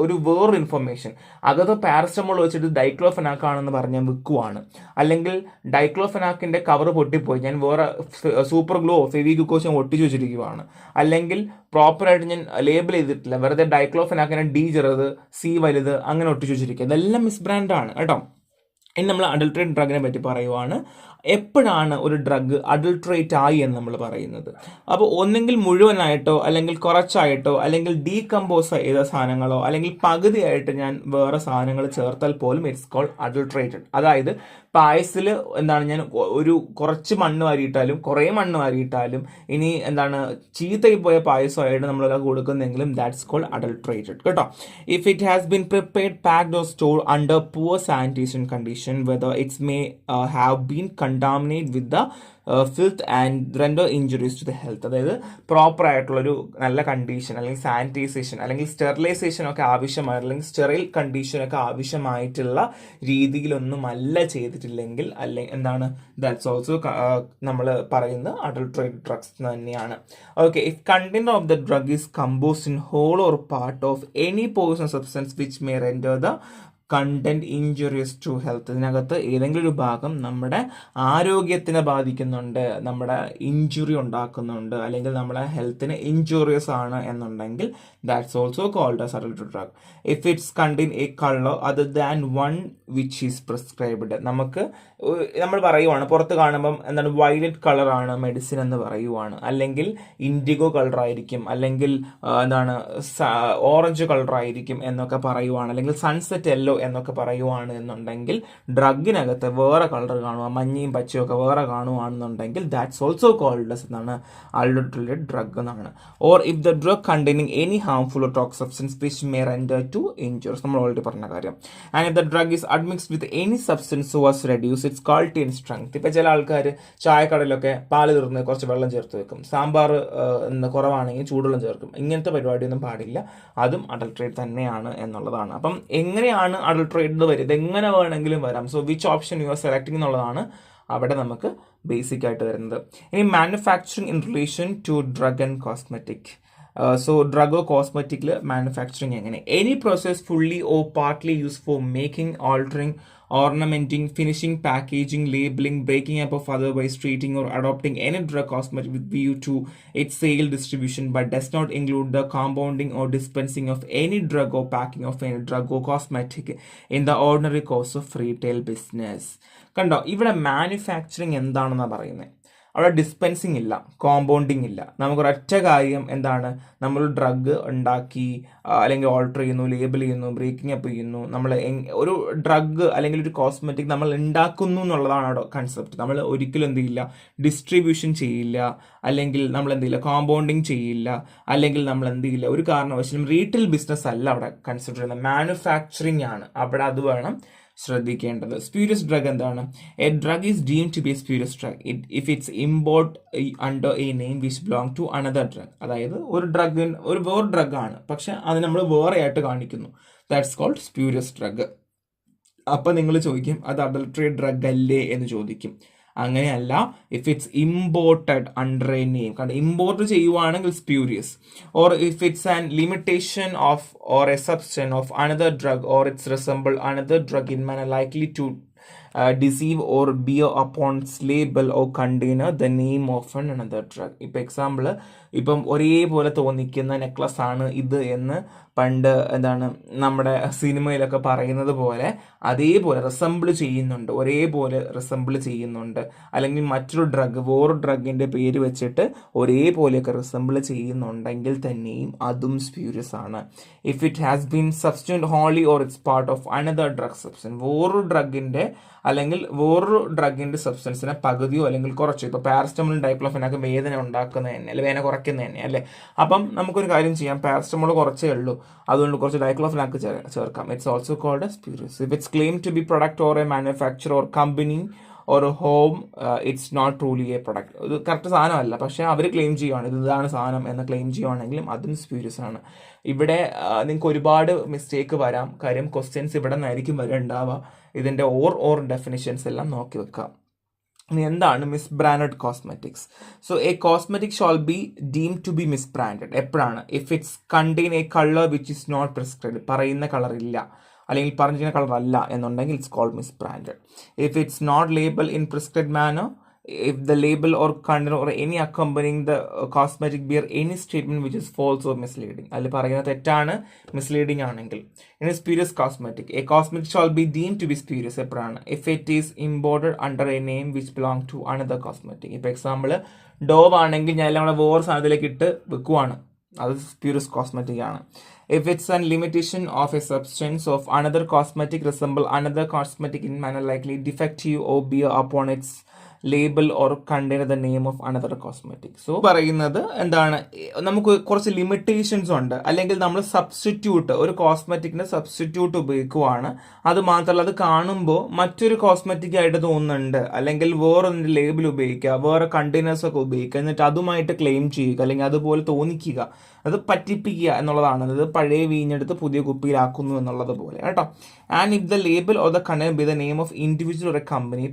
ഒരു വേറൊരു information, അകത്ത് paracetamol വെച്ചിട്ട് diclofenac ആണെന്ന് പറഞ്ഞാൽ വിൽക്കുവാണ്, അല്ലെങ്കിൽ ഡൈക്ലോഫെനാക്കിന്റെ കവർ പൊട്ടിപ്പോയി ഞാൻ വേറെ സൂപ്പർ ഗ്ലോ ഫെവിക്വിക്കോ ഒട്ടിച്ചു വെച്ചിരിക്കുവാണ്, അല്ലെങ്കിൽ പ്രോപ്പറായിട്ട് ഞാൻ ലേബിൾ ചെയ്തിട്ടില്ല, വെറുതെ ഡൈക്ലോഫെനാക്കിനെ ഡി ചെറുത് സി വലുത് അങ്ങനെ ഒട്ടിച്ചു വെച്ചിരിക്കുക, ഇതെല്ലാം മിസ് ബ്രാൻഡാണ് കേട്ടോ. ഇനി നമ്മൾ അഡൾട്രേറ്റ് ഡ്രഗിനെ പറ്റി പറയുവാണ്. എപ്പോഴാണ് ഒരു ഡ്രഗ് അഡൾട്രേറ്റ് ആയി എന്ന് നമ്മൾ പറയുന്നത്? അപ്പോൾ ഒന്നെങ്കിൽ മുഴുവനായിട്ടോ അല്ലെങ്കിൽ കുറച്ചായിട്ടോ അല്ലെങ്കിൽ ഡീകമ്പോസ് ചെയ്ത സാധനങ്ങളോ അല്ലെങ്കിൽ പകുതിയായിട്ട് ഞാൻ വേറെ സാധനങ്ങൾ ചേർത്താൽ പോലും ഇറ്റ്സ് കോൾഡ് അഡൾട്രേറ്റഡ്. അതായത് പായസത്തിൽ ഞാൻ കുറച്ച് മണ്ണ് വാരിയിട്ടാലും കുറേ മണ്ണ് വാരിയിട്ടാലും ഇനി ചീത്തയിൽ പോയ പായസമായിട്ട് നമ്മളൊക്കെ കൊടുക്കുന്നെങ്കിലും ദാറ്റ്സ് കോൾഡ് അഡൾട്രേറ്റഡ് കേട്ടോ. If it has been prepared, packed or stored under poor sanitation condition, whether it's may have been contaminated with the filth and render injuries to the health. അതായത് പ്രോപ്പർ ആയിട്ടുള്ളൊരു നല്ല condition അല്ലെങ്കിൽ sanitisation അല്ലെങ്കിൽ sterilisation ഒക്കെ ആവശ്യമായ അല്ലെങ്കിൽ sterile condition ഒക്കെ ആവശ്യമായിട്ടുള്ള രീതിയിലൊന്നും അല്ല ചെയ്തിട്ടില്ലെങ്കിൽ ദാറ്റ്സ് ഓൾസോ നമ്മൾ പറയുന്ന അഡൾട്രേറ്റഡ് ഡ്രഗ്സ് തന്നെയാണ്. Okay, if content of the drug is composed in whole or part of any poison substance which may render the content injurious to health. ഇതിനകത്ത് ഏതെങ്കിലും ഒരു ഭാഗം നമ്മുടെ ആരോഗ്യത്തിനെ ബാധിക്കുന്നുണ്ട്, നമ്മുടെ ഇഞ്ചുറി ഉണ്ടാക്കുന്നുണ്ട്, അല്ലെങ്കിൽ നമ്മുടെ ഹെൽത്തിന് ഇഞ്ചുറിയസ് ആണ് എന്നുണ്ടെങ്കിൽ that's also called as adulterated drug. If it's contain a colour other than one which is prescribed. നമ്മൾ പറയുവാണ് പുറത്ത് കാണുമ്പം എന്താണ് വയലറ്റ് കളറാണ് മെഡിസിൻ എന്ന് പറയുവാണ്, അല്ലെങ്കിൽ ഇൻഡിഗോ കളറായിരിക്കും, അല്ലെങ്കിൽ എന്താണ് ഓറഞ്ച് കളറായിരിക്കും എന്നൊക്കെ പറയുവാണ്, അല്ലെങ്കിൽ സൺസെറ്റ് യെല്ലോ എന്നൊക്കെ പറയുവാണ് എന്നുണ്ടെങ്കിൽ ഡ്രഗിനകത്ത് വേറെ കളർ കാണുക, മഞ്ഞയും പച്ചയും ഒക്കെ വേറെ കാണുവാണെന്നുണ്ടെങ്കിൽ ദാറ്റ്സ് ഓൾസോ കോൾഡ് എസ് എന്നാണ് അഡൾട്ടറേറ്റഡ് ഡ്രഗ് എന്നാണ്. Or if the drug containing any harmful or toxic substance which may render to injuries, നമ്മൾ ഓൾറെഡി പറഞ്ഞ കാര്യം. And if the drug is admixed with any substance so as reduce its quality and strength. ഇപ്പം ചില ആൾക്കാർ ചായക്കടയിലൊക്കെ പാല് തീർന്ന് കുറച്ച് വെള്ളം ചേർത്ത് വെക്കും, സാമ്പാർ കുറവാണെങ്കിൽ ചൂടുവെള്ളം ചേർക്കും. ഇങ്ങനത്തെ പരിപാടിയൊന്നും പാടില്ല, അതും അഡൾട്ടറേറ്റ് തന്നെയാണ് എന്നുള്ളതാണ്. അപ്പം എങ്ങനെയാണ് അഡൾട്ടറേറ്റഡ് വരുന്നത്, എങ്ങനെ വേണമെങ്കിലും വരാം. So which option you are selecting എന്നുള്ളതാണ് അവിടെ നമുക്ക് ബേസിക് ആയിട്ട് വരുന്നത്. ഇനി manufacturing in relation to drug and cosmetic. So drug കോസ്മെറ്റിക്കിൽ മാനുഫാക്ചറിങ് എങ്ങനെ? Any process fully or partly use for making, altering, ornamenting, finishing, packaging, labeling, breaking up of otherwise treating or adopting any drug cosmetic with view to its sale, distribution, but does not include the compounding or dispensing of any drug or packing of any drug or cosmetic in the ordinary course of retail business. കണ്ടോ, ഇവിടെ manufacturing എന്താണെന്നാണ് പറയുന്നത്. അവിടെ dispensing ഇല്ല, compounding ഇല്ല. നമുക്കൊരൊറ്റ കാര്യം എന്താണ്, നമ്മൾ ഡ്രഗ് ഉണ്ടാക്കി അല്ലെങ്കിൽ ഓൾട്ടർ ചെയ്യുന്നു, ലേബിൾ ചെയ്യുന്നു, ബ്രേക്കിംഗ് അപ്പ് ചെയ്യുന്നു. നമ്മൾ ഒരു ഡ്രഗ് അല്ലെങ്കിൽ ഒരു കോസ്മെറ്റിക് നമ്മൾ ഉണ്ടാക്കുന്നു എന്നുള്ളതാണ് അവിടെ കൺസെപ്റ്റ്. നമ്മൾ ഒരിക്കലും എന്ത് ചെയ്യില്ല, ഡിസ്ട്രിബ്യൂഷൻ ചെയ്യില്ല, അല്ലെങ്കിൽ നമ്മൾ എന്ത് ചെയ്യില്ല, കോമ്പൗണ്ടിങ് ചെയ്യില്ല, അല്ലെങ്കിൽ നമ്മൾ എന്ത് ചെയ്യില്ല, ഒരു കാരണവശാലും റീറ്റെയിൽ ബിസിനസ് അല്ല അവിടെ കൺസിഡർ ചെയ്യുന്നത്, മാനുഫാക്ചറിങ് ആണ് അവിടെ. അത് വേണം ശ്രദ്ധിക്കേണ്ടത്. സ്പ്യൂരിയസ് ഡ്രഗ് എന്താണ്? A drug is deemed to be a spurious drug if it's import under a name which belong to another drug. അതായത് ഒരു വേറെ ഡ്രഗ് ആണ്, പക്ഷെ അത് നമ്മൾ വേറെ ആയിട്ട് കാണിക്കുന്നു. That's called spurious drug. അപ്പം നിങ്ങൾ ചോദിക്കും അത് അഡൾട്ടറേറ്റഡ് ഡ്രഗ് അല്ലേ എന്ന് ചോദിക്കും. അങ്ങനെയല്ല. If it's imported under a name, കാരണം ഇമ്പോർട്ട് ചെയ്യുവാണെങ്കിൽ spurious. Or if it's an limitation of or a substance of another drug or it's resemble another drug in manner likely to deceive or bear upon its label or container the name of another drug. ഇപ്പം example, ഇപ്പം ഒരേപോലെ തോന്നിക്കുന്ന necklace ആണ് ഇത് എന്ന് പണ്ട് എന്താണ് നമ്മുടെ സിനിമയിലൊക്കെ പറയുന്നത് പോലെ അതേപോലെ റിസംബിൾ ചെയ്യുന്നുണ്ട്, ഒരേപോലെ റിസംബിൾ ചെയ്യുന്നുണ്ട്, അല്ലെങ്കിൽ മറ്റൊരു ഡ്രഗ് വേറൊരു ഡ്രഗിൻ്റെ പേര് വെച്ചിട്ട് ഒരേപോലെയൊക്കെ റിസംബിൾ ചെയ്യുന്നുണ്ടെങ്കിൽ തന്നെയും അതും സ്പ്യൂരിയസ് ആണ്. If it has been substitute holy or it's part of another drug substance, വേറൊരു ഡ്രഗിൻ്റെ അല്ലെങ്കിൽ വേറൊരു ഡ്രഗിൻ്റെ സബ്സ്റ്റൻസിനെ പകുതിയോ അല്ലെങ്കിൽ കുറച്ചോ, ഇപ്പോൾ പാരസ്റ്റമോൾ ഡൈക്ലോഫെനാക്ക് വേദന ഉണ്ടാക്കുന്നത് തന്നെ അല്ലെ, വേദന കുറയ്ക്കുന്നത് തന്നെ അല്ലേ. അപ്പം നമുക്കൊരു കാര്യം ചെയ്യാം, പാരസ്റ്റമോൾ കുറച്ചേ ഉള്ളൂ, അതുകൊണ്ട് കുറച്ച് ഡൈക്ലോഫെനാക്ക് ചേർക്കാം. It's also called a spurious. If it's claim to be product or a manufacture or company or home, it's not truly a product. ഇത് കറക്റ്റ് സാധനമല്ല, പക്ഷേ അവർ ക്ലെയിം ചെയ്യുവാണ് ഇതാണ് സാധനം എന്ന് ക്ലെയിം ചെയ്യുവാണെങ്കിലും അതും സ്പ്യൂരിയസ് ആണ്. ഇവിടെ നിങ്ങൾക്ക് ഒരുപാട് മിസ്റ്റേക്ക് വരാം, കാര്യം ക്വസ്റ്റ്യൻസ് ഇവിടെ നിന്നായിരിക്കും വരണ്ടാവുക. ഇതിൻ്റെ ഓർ ഡെഫിനിഷൻസ് എല്ലാം നോക്കി വെക്കാം. ഇനി എന്താണ് misbranded cosmetics? So a cosmetic shall be deemed to be misbranded എപ്പോഴാണ്? If it's contain a colour which is not prescribed, പറയുന്ന കളർ ഇല്ല അല്ലെങ്കിൽ പറഞ്ഞിരിക്കുന്ന കളർ അല്ല എന്നുണ്ടെങ്കിൽ it's called misbranded. If it's not label in prescribed manner, if the label or content or any accompanying the cosmetic bear any statement which is false or misleading, അതിൽ പറയുന്നത് തെറ്റാണ്, misleading ആണെങ്കിൽ. ഇനി spurious cosmetic, a cosmetic shall be deemed to be spurious എപ്പോഴാണ്? If it is imported under a name which belong to another cosmetic. ഇപ്പോൾ example Dove ആണെങ്കിൽ ഞാൻ എല്ലാം കൂടെ വേറെ സാധനത്തിലേക്ക് ഇട്ട് വെക്കുവാണ്, അത് സ്പ്യൂരിയസ് കോസ്മെറ്റിക് ആണ്. If it's a limitation of a substance of another cosmetic resemble another cosmetic in manner likely defective or bear upon its label or contain the name of another cosmetic. So പറയുന്നത് എന്താണ്, നമുക്ക് കുറച്ച് limitations ഉണ്ട്, അല്ലെങ്കിൽ നമ്മൾ substitute ഒരു കോസ്മെറ്റിക്കിന്റെ substitute ഉപയോഗിക്കുവാണ്, അത് മാത്രമല്ല അത് കാണുമ്പോൾ മറ്റൊരു കോസ്മെറ്റിക് ആയിട്ട് തോന്നുന്നുണ്ട്, അല്ലെങ്കിൽ വേറൊന്നിന്റെ ലേബിൾ ഉപയോഗിക്കുക, വേറെ കണ്ടെയ്നേഴ്സ് ഒക്കെ ഉപയോഗിക്കുക, എന്നിട്ട് അതുമായിട്ട് ക്ലെയിം ചെയ്യുക, അല്ലെങ്കിൽ അതുപോലെ തോന്നിക്കുക, അത് പറ്റിപ്പിക്കുക എന്നുള്ളതാണ്. അത് പഴയ വീഞ്ഞെടുത്ത് പുതിയ കുപ്പിയിലാക്കുന്നു എന്നുള്ളത് പോലെ കേട്ടോ. and if the label or the content be the name of individual or a company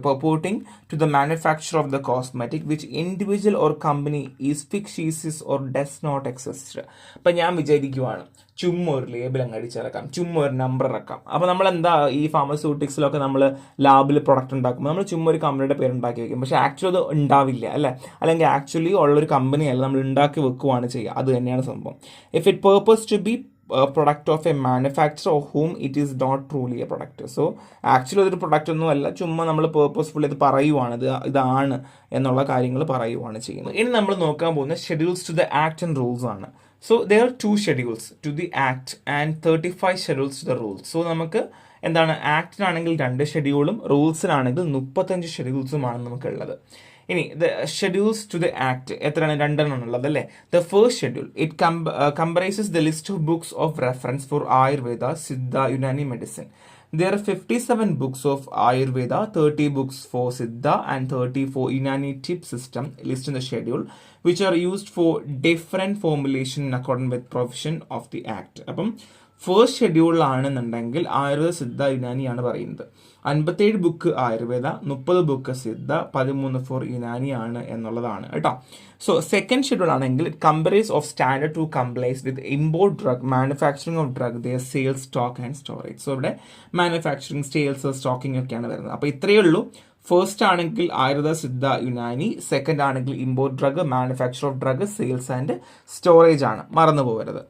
purporting to the manufacturer of the cosmetic which individual or company is fictitious or does not exist. അപ്പം ഞാൻ വിചാരിക്കുവാണ് ചുമ്മാ ഒരു label അങ്ങ് അടിച്ചിറക്കാം, ചുമ്മാ ഒരു number ഇറക്കാം. അപ്പോൾ നമ്മൾ എന്താ ഈ ഫാർമസ്യൂട്ടിക്സിലൊക്കെ നമ്മൾ ലാബിൽ പ്രൊഡക്റ്റ് ഉണ്ടാക്കുമ്പോൾ നമ്മൾ ചുമ്മാ ഒരു കമ്പനിയുടെ പേര് ഉണ്ടാക്കി വെക്കും. പക്ഷേ ആക്ച്വലി അത് ഉണ്ടാവില്ല അല്ലേ, അല്ലെങ്കിൽ ആക്ച്വലി ഉള്ളൊരു കമ്പനിയല്ല, നമ്മൾ ഉണ്ടാക്കി വെക്കുവാണ് ചെയ്യുക. അത് തന്നെയാണ് സംഭവം. If it purpose to be product of a manufacture of whom it is not truly a product. So actually അതൊരു പ്രൊഡക്റ്റ് ഒന്നും അല്ല, ചുമ്മാ നമ്മൾ പേർപ്പസ്ഫുള്ളി ഇത് പറയുവാണ്, ഇതാണ് എന്നുള്ള കാര്യങ്ങൾ പറയുവാണ് ചെയ്യുന്നത്. ഇനി നമ്മൾ നോക്കാൻ പോകുന്ന schedules to the act and rules ആണ്. So there are 2 schedules to the act and 35 schedules to the rules. So നമുക്ക് എന്താണ്, ആക്ടിനാണെങ്കിൽ 2 ഷെഡ്യൂളും റൂൾസിനാണെങ്കിൽ 35 ഷെഡ്യൂൾസുമാണ് നമുക്കുള്ളത്. ഇനി the schedules to the act എത്രയാണ്, 2 ഉള്ളത് അല്ലേ. The first schedule it comprises the list of books of reference for Ayurveda, Siddha, Unani medicine. There are 57 books of Ayurveda, 30 books for Siddha and 30 for Unani tip system listed in the schedule, which are used for different formulation in accordance with provision of the act. അപ്പം first ഷെഡ്യൂളിലാണെന്നുണ്ടെങ്കിൽ ആയുർവേദ, സിദ്ധ, യുനാനിയാണ് പറയുന്നത്. 57 book Ayurveda, 30 book Siddha, 13 for Unani ആണ് എന്നുള്ളതാണ് കേട്ടോ. So second schedule ആണെങ്കിൽ it comprise of standard to complies with import drug, manufacturing of drug, their sales, stock and storage. So ഇവിടെ manufacturing, sales, stocking ഒക്കെയാണ് വരുന്നത്. അപ്പോൾ ഇത്രയേ ഉള്ളൂ. ഫസ്റ്റ് ആണെങ്കിൽ ആയുർവേദ, സിദ്ധ, യുനാനി. സെക്കൻഡ് ആണെങ്കിൽ import drug, manufacture of drug, sales and storage ആണ്, മറന്നു പോകരുത്.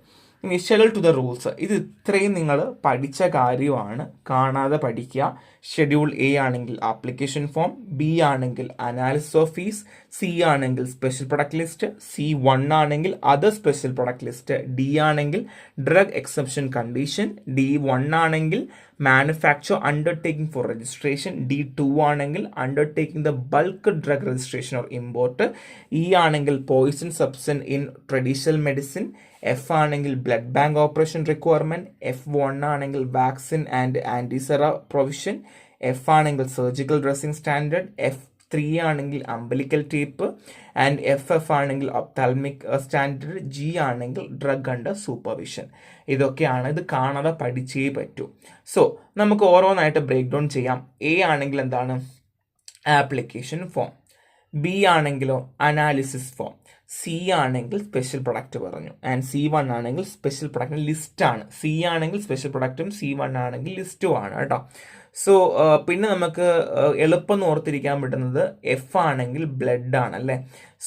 ഇനി ഷെഡ്യൂൾ ടു ദ റൂൾസ്, ഇത് ഇത്രയും നിങ്ങൾ പഠിച്ച കാര്യമാണ്, കാണാതെ പഠിക്കുക. ഷെഡ്യൂൾ എ ആണെങ്കിൽ ആപ്ലിക്കേഷൻ ഫോം, ബി ആണെങ്കിൽ അനാലിസിസ് ഓഫ് ഫീസ്, സി ആണെങ്കിൽ സ്പെഷ്യൽ പ്രൊഡക്റ്റ് ലിസ്റ്റ്, C1 ആണെങ്കിൽ other special product list, D ആണെങ്കിൽ ഡ്രഗ് എക്സെപ്ഷൻ കണ്ടീഷൻ, D1 ആണെങ്കിൽ manufacture undertaking for registration, D2 ആണെങ്കിൽ undertaking the bulk drug registration or import, E ആണെങ്കിൽ poison substance in traditional medicine, F ആണെങ്കിൽ blood bank operation requirement, F1 ആണെങ്കിൽ vaccine and antisera provision, F ആണെങ്കിൽ surgical dressing standard, F3 ആണെങ്കിൽ അംബലിക്കൽ tape and FF ആണെങ്കിൽ ophthalmic standard, G ആണെങ്കിൽ drug under supervision. ഇതൊക്കെയാണ്, ഇത് കാണാതെ പഠിച്ചേ പറ്റൂ. സോ നമുക്ക് ഓരോന്നായിട്ട് ബ്രേക്ക് ഡൗൺ ചെയ്യാം. എ ആണെങ്കിൽ എന്താണ്, ആപ്ലിക്കേഷൻ ഫോം, ബി ആണെങ്കിലോ അനാലിസിസ് ഫോം, സി ആണെങ്കിൽ സ്പെഷ്യൽ പ്രൊഡക്റ്റ് പറഞ്ഞു, ആൻഡ് C1 ആണെങ്കിൽ സ്പെഷ്യൽ പ്രൊഡക്റ്റ് ലിസ്റ്റാണ്. സി ആണെങ്കിൽ സ്പെഷ്യൽ പ്രൊഡക്റ്റും C1 ആണെങ്കിൽ ലിസ്റ്റും ആണ് കേട്ടോ. സോ പിന്നെ നമുക്ക് എളുപ്പം ഓർത്തിരിക്കാൻ പറ്റുന്നത് എഫ് ആണെങ്കിൽ ബ്ലഡ് ആണ് അല്ലേ.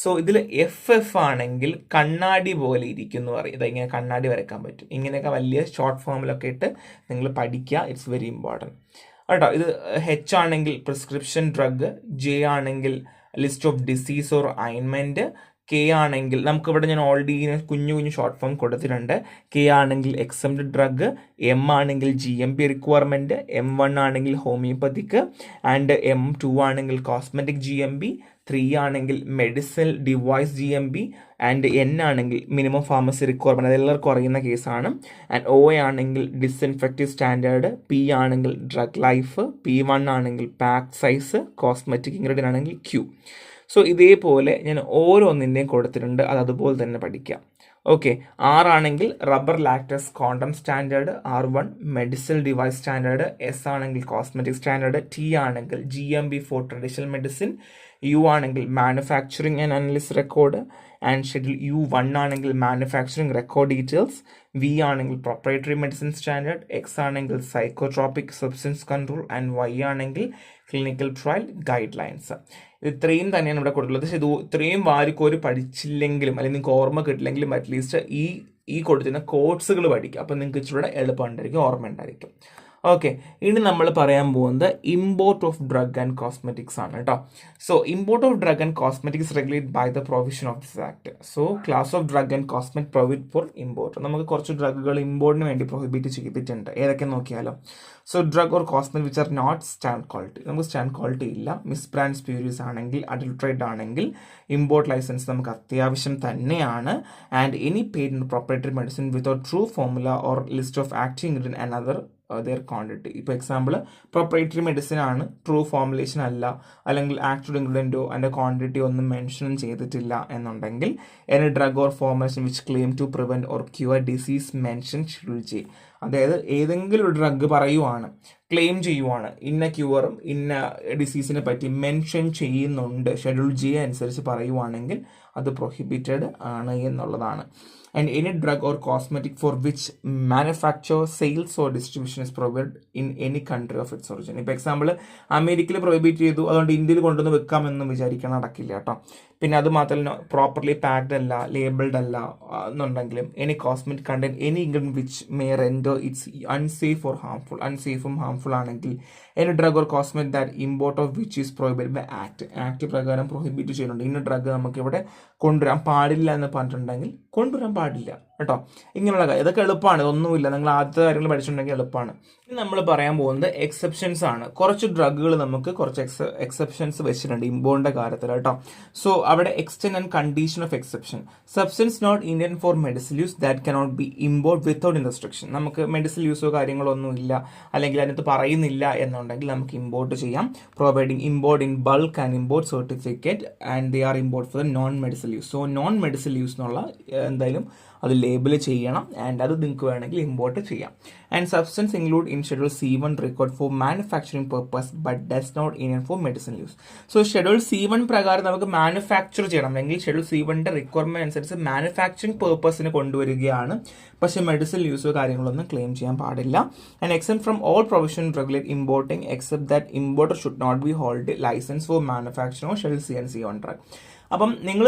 സോ ഇതിൽ FF ആണെങ്കിൽ കണ്ണാടി പോലെ ഇരിക്കുന്നു പറയും, ഇതെങ്ങനെ കണ്ണാടി വരയ്ക്കാൻ പറ്റും, ഇങ്ങനെയൊക്കെ വലിയ ഷോർട്ട് ഫോമിലൊക്കെ ഇട്ട് നിങ്ങൾ പഠിക്കുക. ഇറ്റ്സ് വെരി ഇമ്പോർട്ടൻറ്റ് കേട്ടോ. ഇത് H ആണെങ്കിൽ പ്രിസ്ക്രിപ്ഷൻ ഡ്രഗ്, J ആണെങ്കിൽ list of disease or ointment, K ആണെങ്കിൽ നമുക്കിവിടെ ഞാൻ ഓൾറെഡി കുഞ്ഞു കുഞ്ഞു ഷോർട്ട് ഫോം കൊടുത്തിട്ടുണ്ട്. K ആണെങ്കിൽ എക്സംപ്റ്റ് ഡ്രഗ്, M ആണെങ്കിൽ GMP റിക്വയർമെൻറ്റ്, M1 ആണെങ്കിൽ ഹോമിയോപ്പത്തിക്ക് ആൻഡ് M2 ആണെങ്കിൽ കോസ്മെറ്റിക് GMP, 3 ആണെങ്കിൽ medicine device GMP and N ആണെങ്കിൽ മിനിമം ഫാർമസി റിക്വയർമെൻറ്റ്, അതെല്ലാവർക്കും അറിയുന്ന കേസാണ്. ആൻഡ് O ആണെങ്കിൽ ഡിസ്ഇൻഫെക്റ്റീവ് സ്റ്റാൻഡേർഡ്, P ആണെങ്കിൽ ഡ്രഗ് ലൈഫ്, P1 ആണെങ്കിൽ പാക്ക് സൈസ്, കോസ്മെറ്റിക് ഇൻഗ്രീഡിയൻ്റ് ആണെങ്കിൽ Q. സോ ഇതേപോലെ ഞാൻ ഓരോന്നിൻ്റെയും കൊടുത്തിട്ടുണ്ട്, അത് അതുപോലെ തന്നെ പഠിക്കാം. ഓക്കെ, R ആണെങ്കിൽ rubber latex condom standard, R1 medicine device standard, S ആണെങ്കിൽ കോസ്മെറ്റിക് സ്റ്റാൻഡേർഡ്, T ആണെങ്കിൽ GMP for traditional medicine, U ആണെങ്കിൽ manufacturing and analysis record and schedule U1 ആണെങ്കിൽ മാനുഫാക്ചറിങ് റെക്കോർഡ് ഡീറ്റെയിൽസ്, V ആണെങ്കിൽ പ്രൊപ്രൈറ്ററി മെഡിസിൻ സ്റ്റാൻഡേർഡ്, X ആണെങ്കിൽ psychotropic substance control and Y ആണെങ്കിൽ clinical trial guide lines. ഇത്രയും തന്നെയാണ് ഇവിടെ കൊടുത്തുള്ളത്. പക്ഷേ ഇത് ഇത്രയും വാരിക്കോരി പഠിച്ചില്ലെങ്കിലും അല്ലെങ്കിൽ നിങ്ങൾക്ക് ഓർമ്മ കിട്ടില്ലെങ്കിലും അറ്റ്ലീസ്റ്റ് ഈ കൊടുത്തിരുന്ന കോഴ്സുകൾ പഠിക്കുക. അപ്പം നിങ്ങൾക്ക് ഇച്ചിരി എളുപ്പം ഉണ്ടായിരിക്കും, ഓർമ്മ ഉണ്ടായിരിക്കും. ഓക്കെ, ഇനി നമ്മൾ പറയാൻ പോകുന്നത് import of drug and cosmetics ആണ് കേട്ടോ. So import of drug and cosmetics regulate by the provision of this act. So class of drug and cosmetic prohibit for import. നമുക്ക് കുറച്ച് ഡ്രഗുകൾ ഇമ്പോർട്ടിന് വേണ്ടി പ്രൊഹിബിറ്റ് ചെയ്തിട്ടുണ്ട്. ഏതൊക്കെ നോക്കിയാലോ. So drug or cosmetic which are not stand quality, നമുക്ക് stand quality ഇല്ല. മിസ് ബ്രാൻഡ് സ്പ്യൂരീസ് ആണെങ്കിൽ, അഡൾട്രേറ്റ് ആണെങ്കിൽ ഇമ്പോർട്ട് ലൈസൻസ് നമുക്ക് അത്യാവശ്യം തന്നെയാണ്. And any patent proprietary medicine without true formula or list of active ingredient and other their quantity. ഇപ്പോൾ example proprietary medicine ആണ്, true formulation അല്ല, അല്ലെങ്കിൽ ആക്റ്റീവ് ഇൻഗ്രീഡിയൻറ്റോ അതിൻ്റെ ക്വാണ്ടിറ്റി ഒന്നും മെൻഷൻ ചെയ്തിട്ടില്ല എന്നുണ്ടെങ്കിൽ any drug or formulation which claim to prevent or cure disease mention schedule G. അതായത് ഏതെങ്കിലും ഒരു ഡ്രഗ് പറയുവാണ്, ക്ലെയിം ചെയ്യുവാണ്, ഇന്ന ക്യൂറും ഇന്ന ഡിസീസിനെ പറ്റി മെൻഷൻ ചെയ്യുന്നുണ്ട്, ഷെഡ്യൂൾ ജി അനുസരിച്ച് പറയുവാണെങ്കിൽ അത് പ്രൊഹിബിറ്റഡ് ആണ് എന്നുള്ളതാണ്. And any drug or cosmetic for which manufacture, sales or distribution is prohibited in any country of its origin. ഇപ്പോൾ എക്സാമ്പിൾ അമേരിക്കയിൽ പ്രൊഹിബിറ്റ് ചെയ്തു, അതുകൊണ്ട് ഇന്ത്യയിൽ കൊണ്ടുവന്ന് വെക്കാമെന്ന് വിചാരിക്കാൻ നടക്കില്ല കേട്ടോ. പിന്നെ അത് മാത്രമല്ല പ്രോപ്പർലി പാക്ഡ് അല്ല, ലേബിൾഡ് അല്ല എന്നുണ്ടെങ്കിലും any cosmetic contain any ingredient which may render its unsafe or harmful, അൺസേഫും ഹാംഫുൾ ആണെങ്കിൽ any drug or cosmetic that import of which is prohibited by act പ്രകാരം പ്രൊഹിബിറ്റ് ചെയ്യുന്നുണ്ട്. ഇന്ന ഡ്രഗ് നമുക്ക് ഇവിടെ കൊണ്ടുവരാൻ പാടില്ല എന്ന് പറഞ്ഞിട്ടുണ്ടെങ്കിൽ കൊണ്ടുവരാൻ പാടില്ല കേട്ടോ. ഇങ്ങനെയുള്ള കാര്യം ഇതൊക്കെ എളുപ്പമാണ്, ഇതൊന്നുമില്ല, നിങ്ങൾ ആദ്യത്തെ കാര്യങ്ങൾ പഠിച്ചിട്ടുണ്ടെങ്കിൽ എളുപ്പമാണ്. ഇനി നമ്മൾ പറയാൻ പോകുന്നത് എക്സെപ്ഷൻസ് ആണ്. കുറച്ച് ഡ്രഗുകൾ നമുക്ക് കുറച്ച് എക്സെപ്ഷൻസ് വെച്ചിട്ടുണ്ട് ഇമ്പോർട്ടിൻ്റെ കാര്യത്തിൽ കേട്ടോ. സോ അവിടെ extend and condition of exception. Substance not Indian for medicine use that cannot be import without restriction. നമുക്ക് മെഡിസിൻ യൂസോ കാര്യങ്ങളോ ഒന്നും ഇല്ല, അല്ലെങ്കിൽ അതിനകത്ത് പറയുന്നില്ല എന്നുണ്ടെങ്കിൽ നമുക്ക് ഇമ്പോർട്ട് ചെയ്യാം. Providing import in bulk and import certificate and they are import four non medicine use. So non medicine use എന്നുള്ള എന്തായാലും അത് ലേബിൾ ചെയ്യണം, ആൻഡ് അത് നിങ്ങൾക്ക് വേണമെങ്കിൽ ഇമ്പോർട്ട് ചെയ്യാം. And substance include in schedule C1 record for manufacturing purpose but does not Indian for medicine use. So schedule C1 പ്രകാരം നമുക്ക് മാനുഫാക്ചർ ചെയ്യണം, അല്ലെങ്കിൽ ഷെഡ്യൂൾ C1ന്റെ റിക്വയർമെന്റ് അനുസരിച്ച് മാനുഫാക്ചറിംഗ് പർപ്പസിന് കൊണ്ടുവരികയാണ്, പക്ഷേ മെഡിസിൻ യൂസോ കാര്യങ്ങളൊന്നും ക്ലെയിം ചെയ്യാൻ പാടില്ല. And except from all provision regulate importing except that importer should not be hold licence for manufacturing of schedule C and C1 drug. അപ്പം നിങ്ങൾ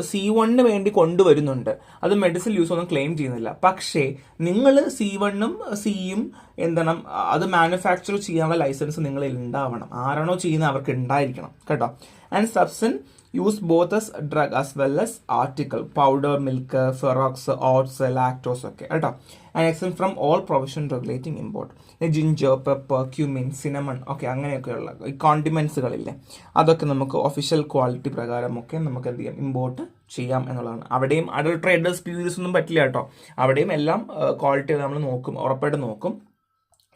C1 വേണ്ടി കൊണ്ടുവരുന്നുണ്ട്, അത് മെഡിസിൻ യൂസ് ഒന്നും ക്ലെയിം ചെയ്യുന്നില്ല, പക്ഷേ നിങ്ങൾ C1ഉം Cയും എന്താണ് അത് മാനുഫാക്ചർ ചെയ്യാനുള്ള ലൈസൻസ് നിങ്ങളിൽ ഉണ്ടാവണം. ആരാണോ ചെയ്യുന്നത് അവർക്ക് ഉണ്ടായിരിക്കണം കേട്ടോ. And substance use both as drug as well as article, powder, milk, Farex, oats, lactose ഒക്കെ കേട്ടോ. And except from all provision regulating import. Ginger, pepper, cumin, cinnamon ഒക്കെ അങ്ങനെയൊക്കെയുള്ള ഈ കോണ്ടിമെന്റ്സുകളില്ലേ, അതൊക്കെ നമുക്ക് ഒഫീഷ്യൽ ക്വാളിറ്റി പ്രകാരമൊക്കെ നമുക്ക് എന്ത് ചെയ്യാം, ഇമ്പോർട്ട് ചെയ്യാം എന്നുള്ളതാണ്. അവിടെയും അഡൾട്രേറ്റഡ് സ്പ്യൂരിയസ് ഒന്നും പറ്റില്ല കേട്ടോ. അവിടെയും എല്ലാം ക്വാളിറ്റി നമ്മൾ നോക്കും, ഉറപ്പായിട്ട് നോക്കും.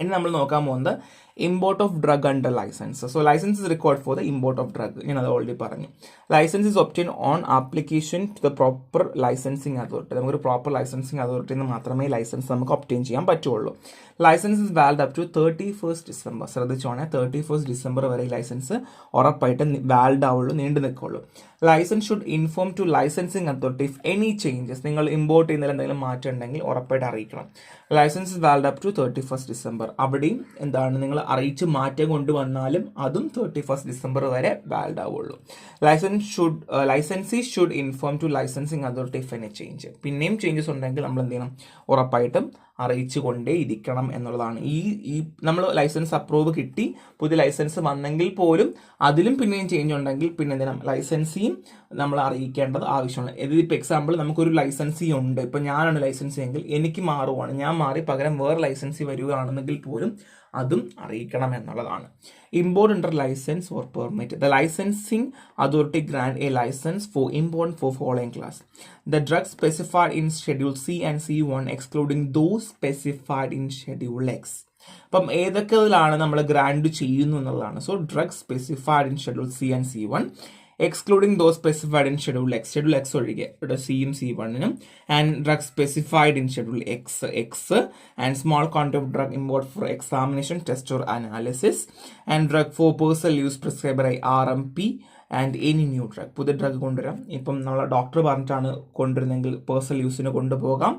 ഇനി നമ്മൾ നോക്കാൻ പോകുന്നത് import of drug under licence. So licence is required for the import of drug. ഞാൻ അത് ഓൾറെഡി പറഞ്ഞു. Licence is obtain on application to the proper licensing authority. നമുക്കൊരു പ്രോപ്പർ ലൈസൻസിങ് അതോറിറ്റിയിൽ നിന്ന് മാത്രമേ ലൈസൻസ് നമുക്ക് ഒബ്റ്റെയിൻ ചെയ്യാൻ പറ്റുള്ളൂ. Licence is valid up to 31st December. ശ്രദ്ധിച്ചോണേ, 31st December വരെ ഈ ലൈസൻസ് ഉറപ്പായിട്ട് വാലിഡ് ആവുള്ളൂ, നീണ്ടു നിൽക്കുള്ളൂ. Licence should inform to licensing authority if any changes. നിങ്ങൾ ഇമ്പോർട്ട് ചെയ്യുന്നതിൽ എന്തെങ്കിലും മാറ്റം ഉണ്ടെങ്കിൽ ഉറപ്പായിട്ട് അറിയിക്കണം. Licence is valid up to 31st December. അവിടെയും എന്താണ്, നിങ്ങൾ അറിയിച്ച് മാറ്റം കൊണ്ടുവന്നാലും അതും 31st December വരെ വാലിഡ് ആവുള്ളൂ. Licensee should inform to licensing authority if any change. പിന്നെയും ചേഞ്ചസ് ഉണ്ടെങ്കിൽ നമ്മൾ എന്ത് ചെയ്യണം, ഉറപ്പായിട്ടും അറിയിച്ചു കൊണ്ടേ ഇരിക്കണം എന്നുള്ളതാണ്. ഈ നമ്മൾ ലൈസൻസ് അപ്രൂവ് കിട്ടി, പുതിയ ലൈസൻസ് വന്നെങ്കിൽ പോലും അതിലും പിന്നെയും ചേഞ്ച് ഉണ്ടെങ്കിൽ പിന്നെ എന്തിനാ ലൈസൻസിയും നമ്മൾ അറിയിക്കേണ്ടത് ആവശ്യമാണ്. ഇതിപ്പോൾ എക്സാമ്പിൾ നമുക്കൊരു ലൈസൻസി ഉണ്ട്, ഇപ്പം ഞാനാണ് ലൈസൻസി എങ്കിൽ എനിക്ക് മാറുവാണ്, ഞാൻ മാറി പകരം വേറെ ലൈസൻസി വരികയാണെന്നെങ്കിൽ പോലും അതും അറിയിക്കണം എന്നുള്ളതാണ്. Import under licence or permit. The licensing authority grant a licence for import for following class. The drugs specified in Schedule C and C1 excluding those specified in Schedule X. അപ്പം ഏതൊക്കെ ഇതിലാണ് നമ്മൾ grant ചെയ്യുന്നു എന്നുള്ളതാണ്. So drug specified in schedule C and C1 excluding those specified in schedule X. Schedule X ഒഴികെ ഇവിടെ സിയും C1നും. And drug specified in schedule X and small quantity of drug import for examination, test or analysis. And drug for personal use prescribe by RMP and any new drug. പുതിയ drug കൊണ്ടുവരാം, ഇപ്പം നമ്മളെ doctor പറഞ്ഞിട്ടാണ് കൊണ്ടുവരുന്നെങ്കിൽ personal യൂസിന് കൊണ്ടുപോകാം.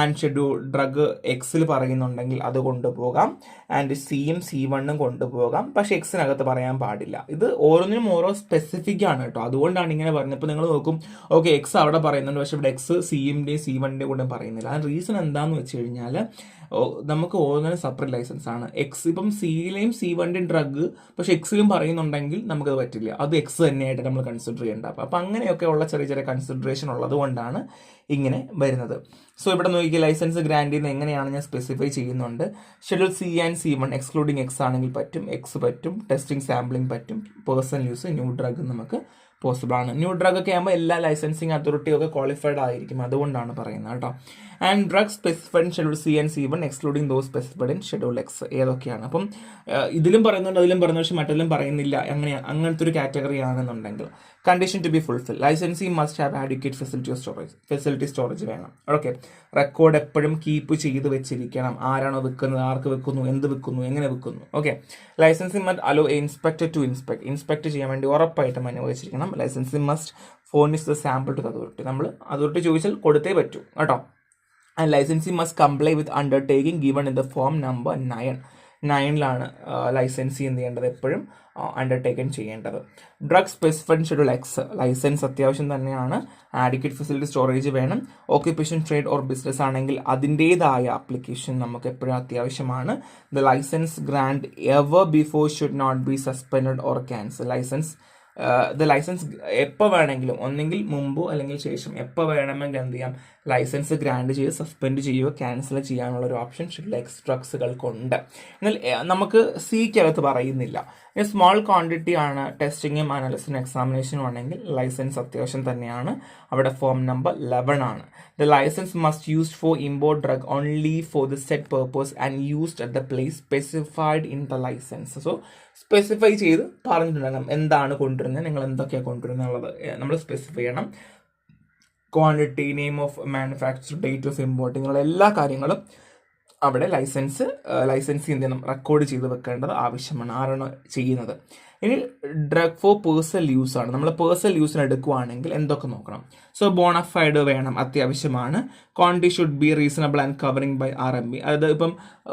And schedule drug എക്സിൽ പറയുന്നുണ്ടെങ്കിൽ അത് കൊണ്ടുപോകാം. ആൻഡ് സിയും C1ഉം കൊണ്ടുപോകാം, പക്ഷെ എക്സിനകത്ത് പറയാൻ പാടില്ല. ഇത് ഓരോന്നിനും ഓരോ സ്പെസിഫിക് ആണ് കേട്ടോ, അതുകൊണ്ടാണ് ഇങ്ങനെ പറയുന്നത്. ഇപ്പോൾ നിങ്ങൾ നോക്കും, ഓക്കെ എക്സ് അവിടെ പറയുന്നുണ്ട്, പക്ഷെ ഇവിടെ എക്സ് സിയുടെയും C1ൻ്റെയും കൂടെ പറയുന്നില്ല. ആ റീസൺ എന്താണെന്ന് വെച്ച് കഴിഞ്ഞാൽ നമുക്ക് ഓരോന്നിനും സെപ്പറേറ്റ് ലൈസൻസ് ആണ്. എക്സ് ഇപ്പം സിയിലെയും C1ൻ്റെയും ഡ്രഗ് പക്ഷെ എക്സിലും പറയുന്നുണ്ടെങ്കിൽ നമുക്കത് പറ്റില്ല, അത് എക്സ് തന്നെയായിട്ട് നമ്മൾ കൺസിഡർ ചെയ്യേണ്ട. അപ്പം അങ്ങനെയൊക്കെ ഉള്ള ചെറിയ ചെറിയ കൺസിഡറേഷൻ ഉള്ളത് കൊണ്ടാണ് ഇങ്ങനെ വരുന്നത്. സോ ഇവിടെ നോക്കിയാൽ ലൈസൻസ് ഗ്രാൻഡ് ചെയ്യുന്ന എങ്ങനെയാണ് ഞാൻ സ്പെസിഫൈ ചെയ്യുന്നുണ്ട്. Schedule C and C1 excluding X ആണെങ്കിൽ പറ്റും, എക്സ് പറ്റും, ടെസ്റ്റിംഗ് സാമ്പിളിംഗ് പറ്റും, പേഴ്സണൽ യൂസ്, ന്യൂ ഡ്രഗ് നമുക്ക് പോസിബിൾ ആണ്. ന്യൂ ഡ്രഗ് ഒക്കെ ആകുമ്പോൾ എല്ലാ ലൈസൻസിങ് അതോറിറ്റിയും ഒക്കെ ക്വാളിഫൈഡ് ആയിരിക്കും, അതുകൊണ്ടാണ് പറയുന്നത് കേട്ടോ. And drug specified in schedule C and C1 excluding those specified in schedule X ഏതൊക്കെയാണ്. അപ്പം ഇതിലും പറയുന്നുണ്ട് അതിലും പറയുന്നു, പക്ഷെ മറ്റതിലും പറയുന്നില്ല. അങ്ങനത്തെ ഒരു കാറ്റഗറി ആണെന്നുണ്ടെങ്കിൽ condition to be fulfil, licensee must have adequate facility storage വേണം. ഓക്കെ, റെക്കോർഡ് എപ്പോഴും കീപ്പ് ചെയ്ത് വെച്ചിരിക്കണം. ആരാണോ വെക്കുന്നത്, ആർക്ക് വെക്കുന്നു, എന്ത് വെക്കുന്നു, എങ്ങനെ വെക്കുന്നു. Okay, licensee must allow inspector to inspect ചെയ്യാൻ വേണ്ടി ഉറപ്പായിട്ടും അനുവദിച്ചിരിക്കണം. Licensee must furnish the sample to authority, നമ്മൾ അതോറിറ്റി ചോദിച്ചാൽ കൊടുത്തേ പറ്റൂ കേട്ടോ. And licensee must comply with undertaking given in the form number 9 licensee എന്ത് ചെയ്യേണ്ടത്, എപ്പോഴും അണ്ടർടേക്കൻ ചെയ്യേണ്ടത്. Drug specified schedule X licence അത്യാവശ്യം തന്നെയാണ്. ആഡിക്വേറ്റ് ഫെസിലിറ്റി സ്റ്റോറേജ് വേണം. ഓക്യുപ്പേഷൻ ട്രേഡ് ഓർ ബിസിനസ് ആണെങ്കിൽ അതിൻ്റെതായ ആപ്ലിക്കേഷൻ നമുക്ക് എപ്പോഴും അത്യാവശ്യമാണ്. The licence grand ever before should not be suspend or cancel. Licence എപ്പോൾ വേണമെങ്കിലും, ഒന്നെങ്കിൽ മുമ്പോ അല്ലെങ്കിൽ ശേഷം, എപ്പോൾ വേണമെങ്കിൽ എന്ത് ചെയ്യാം, ലൈസൻസ് ഗ്രാൻഡ് ചെയ്ത് സസ്പെൻഡ് ചെയ്യുകയോ ക്യാൻസൽ ചെയ്യാനുള്ള ഒരു ഓപ്ഷൻ ഷെഡ്യൂൾ എക്സ് ഡ്രഗ്സുകൾക്കുണ്ട്. എന്നാൽ നമുക്ക് സിക്കകത്ത് പറയുന്നില്ല. സ്മോൾ ക്വാണ്ടിറ്റി ആണ്, ടെസ്റ്റിങ്ങും അനാലിസിസും എക്സാമിനേഷനും ആണെങ്കിൽ ലൈസൻസ് അത്യാവശ്യം തന്നെയാണ്. അവിടെ ഫോം നമ്പർ 11 ആണ്. The licence must used for import drug only for the set purpose and used at the place specified in the licence. So specify ചെയ്ത് പറഞ്ഞിട്ടുണ്ടാകും എന്താണ് കൊണ്ടുവരുന്നത്, നിങ്ങൾ എന്തൊക്കെയാണ് കൊണ്ടുവരുന്നത് എന്നുള്ളത് നമ്മൾ സ്പെസിഫൈ ചെയ്യണം. Quantity, name of manufacture, date of importing ഉള്ള എല്ലാ കാര്യങ്ങളും അവിടെ ലൈസൻസി എന്ത് ചെയ്യണം, റെക്കോർഡ് ചെയ്ത് വെക്കേണ്ടത് ആവശ്യമാണ്. ആരാണ് ചെയ്യുന്നത്. ഇനി ഡ്രഗ് ഫോർ പേഴ്സണൽ യൂസ് ആണ്. നമ്മൾ പേഴ്സണൽ യൂസിന് എടുക്കുകയാണെങ്കിൽ എന്തൊക്കെ നോക്കണം. സോ ബോണഫൈഡ് വേണം, അത്യാവശ്യമാണ്. Quantity should be reasonable and covering by RMB. അതായത് ഇപ്പം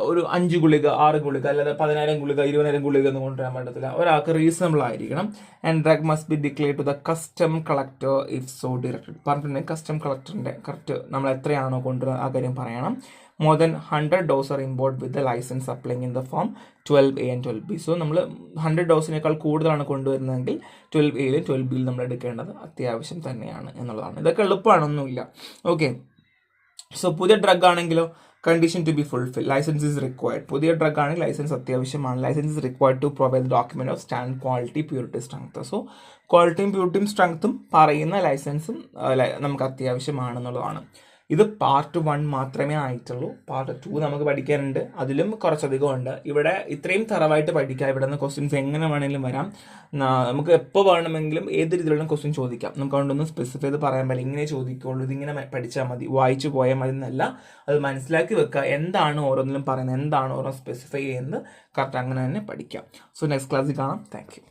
ഒരു 5 ഗുളിക 6 ഗുളിക അല്ലാതെ 10,000 ഗുളിക 20,000 ഗുളിക ഒന്നും കൊണ്ടുവരാൻ പറ്റത്തില്ല. ഒരാൾക്ക് റീസണബിൾ ആയിരിക്കണം. And drug must be declare to the custom collector if so directed. പറഞ്ഞിട്ടുണ്ടെങ്കിൽ കസ്റ്റം കളക്ടറിന്റെ കറക്റ്റ് നമ്മൾ എത്രയാണോ കൊണ്ടുവരുന്നത് ആ കാര്യം പറയണം. More than 100 doses are imported with the license applying in the form 12A and 12B. So നമ്മൾ 100 ഡോസിനേക്കാൾ കൂടുതലാണ് കൊണ്ടുവരുന്നതെങ്കിൽ 12Aയിലും 12Bയിലും നമ്മൾ എടുക്കേണ്ടത് അത്യാവശ്യം തന്നെയാണ് എന്നുള്ളതാണ്. ഇതൊക്കെ എളുപ്പമാണൊന്നുമില്ല. ഓക്കെ, സോ പുതിയ ഡ്രഗ് ആണെങ്കിലോ condition to be fulfil, licence is required. പുതിയ ഡ്രഗ് ആണെങ്കിൽ ലൈസൻസ് അത്യാവശ്യമാണ്. Licence is required to provide document of stand quality, purity, strength. So ക്വാളിറ്റിയും പ്യൂരിറ്റിയും സ്ട്രെങ്ത്തും പറയുന്ന ലൈസൻസും നമുക്ക് അത്യാവശ്യമാണെന്നുള്ളതാണ്. ഇത് പാർട്ട് 1 മാത്രമേ ആയിട്ടുള്ളൂ. പാർട്ട് 2 നമുക്ക് പഠിക്കാനുണ്ട്, അതിലും കുറച്ചധികം ഉണ്ട്. ഇവിടെ ഇത്രയും തറവായിട്ട് പഠിക്കാം. ഇവിടെ നിന്ന് ക്വസ്റ്റ്യൻസ് എങ്ങനെ വേണമെങ്കിലും വരാം. നമുക്ക് എപ്പോൾ വേണമെങ്കിലും ഏത് രീതിയിലുള്ള ക്വസ്റ്റ്യൻ ചോദിക്കാം. നമുക്ക് അതുകൊണ്ടൊന്നും സ്പെസിഫൈ ചെയ്ത് പറയാൻ പറ്റില്ല, ഇങ്ങനെ ചോദിക്കുള്ളൂ, ഇതിങ്ങനെ പഠിച്ചാൽ മതി, വായിച്ചു പോയാൽ മതി എന്നല്ല. അത് മനസ്സിലാക്കി വെക്കുക, എന്താണ് ഓരോന്നിലും പറയുന്നത്, എന്താണ് ഓരോ സ്പെസിഫൈ ചെയ്യുന്നത്, കറക്റ്റ് അങ്ങനെ തന്നെ പഠിക്കാം. സോ നെക്സ്റ്റ് ക്ലാസ്സിൽ കാണാം. Thank you.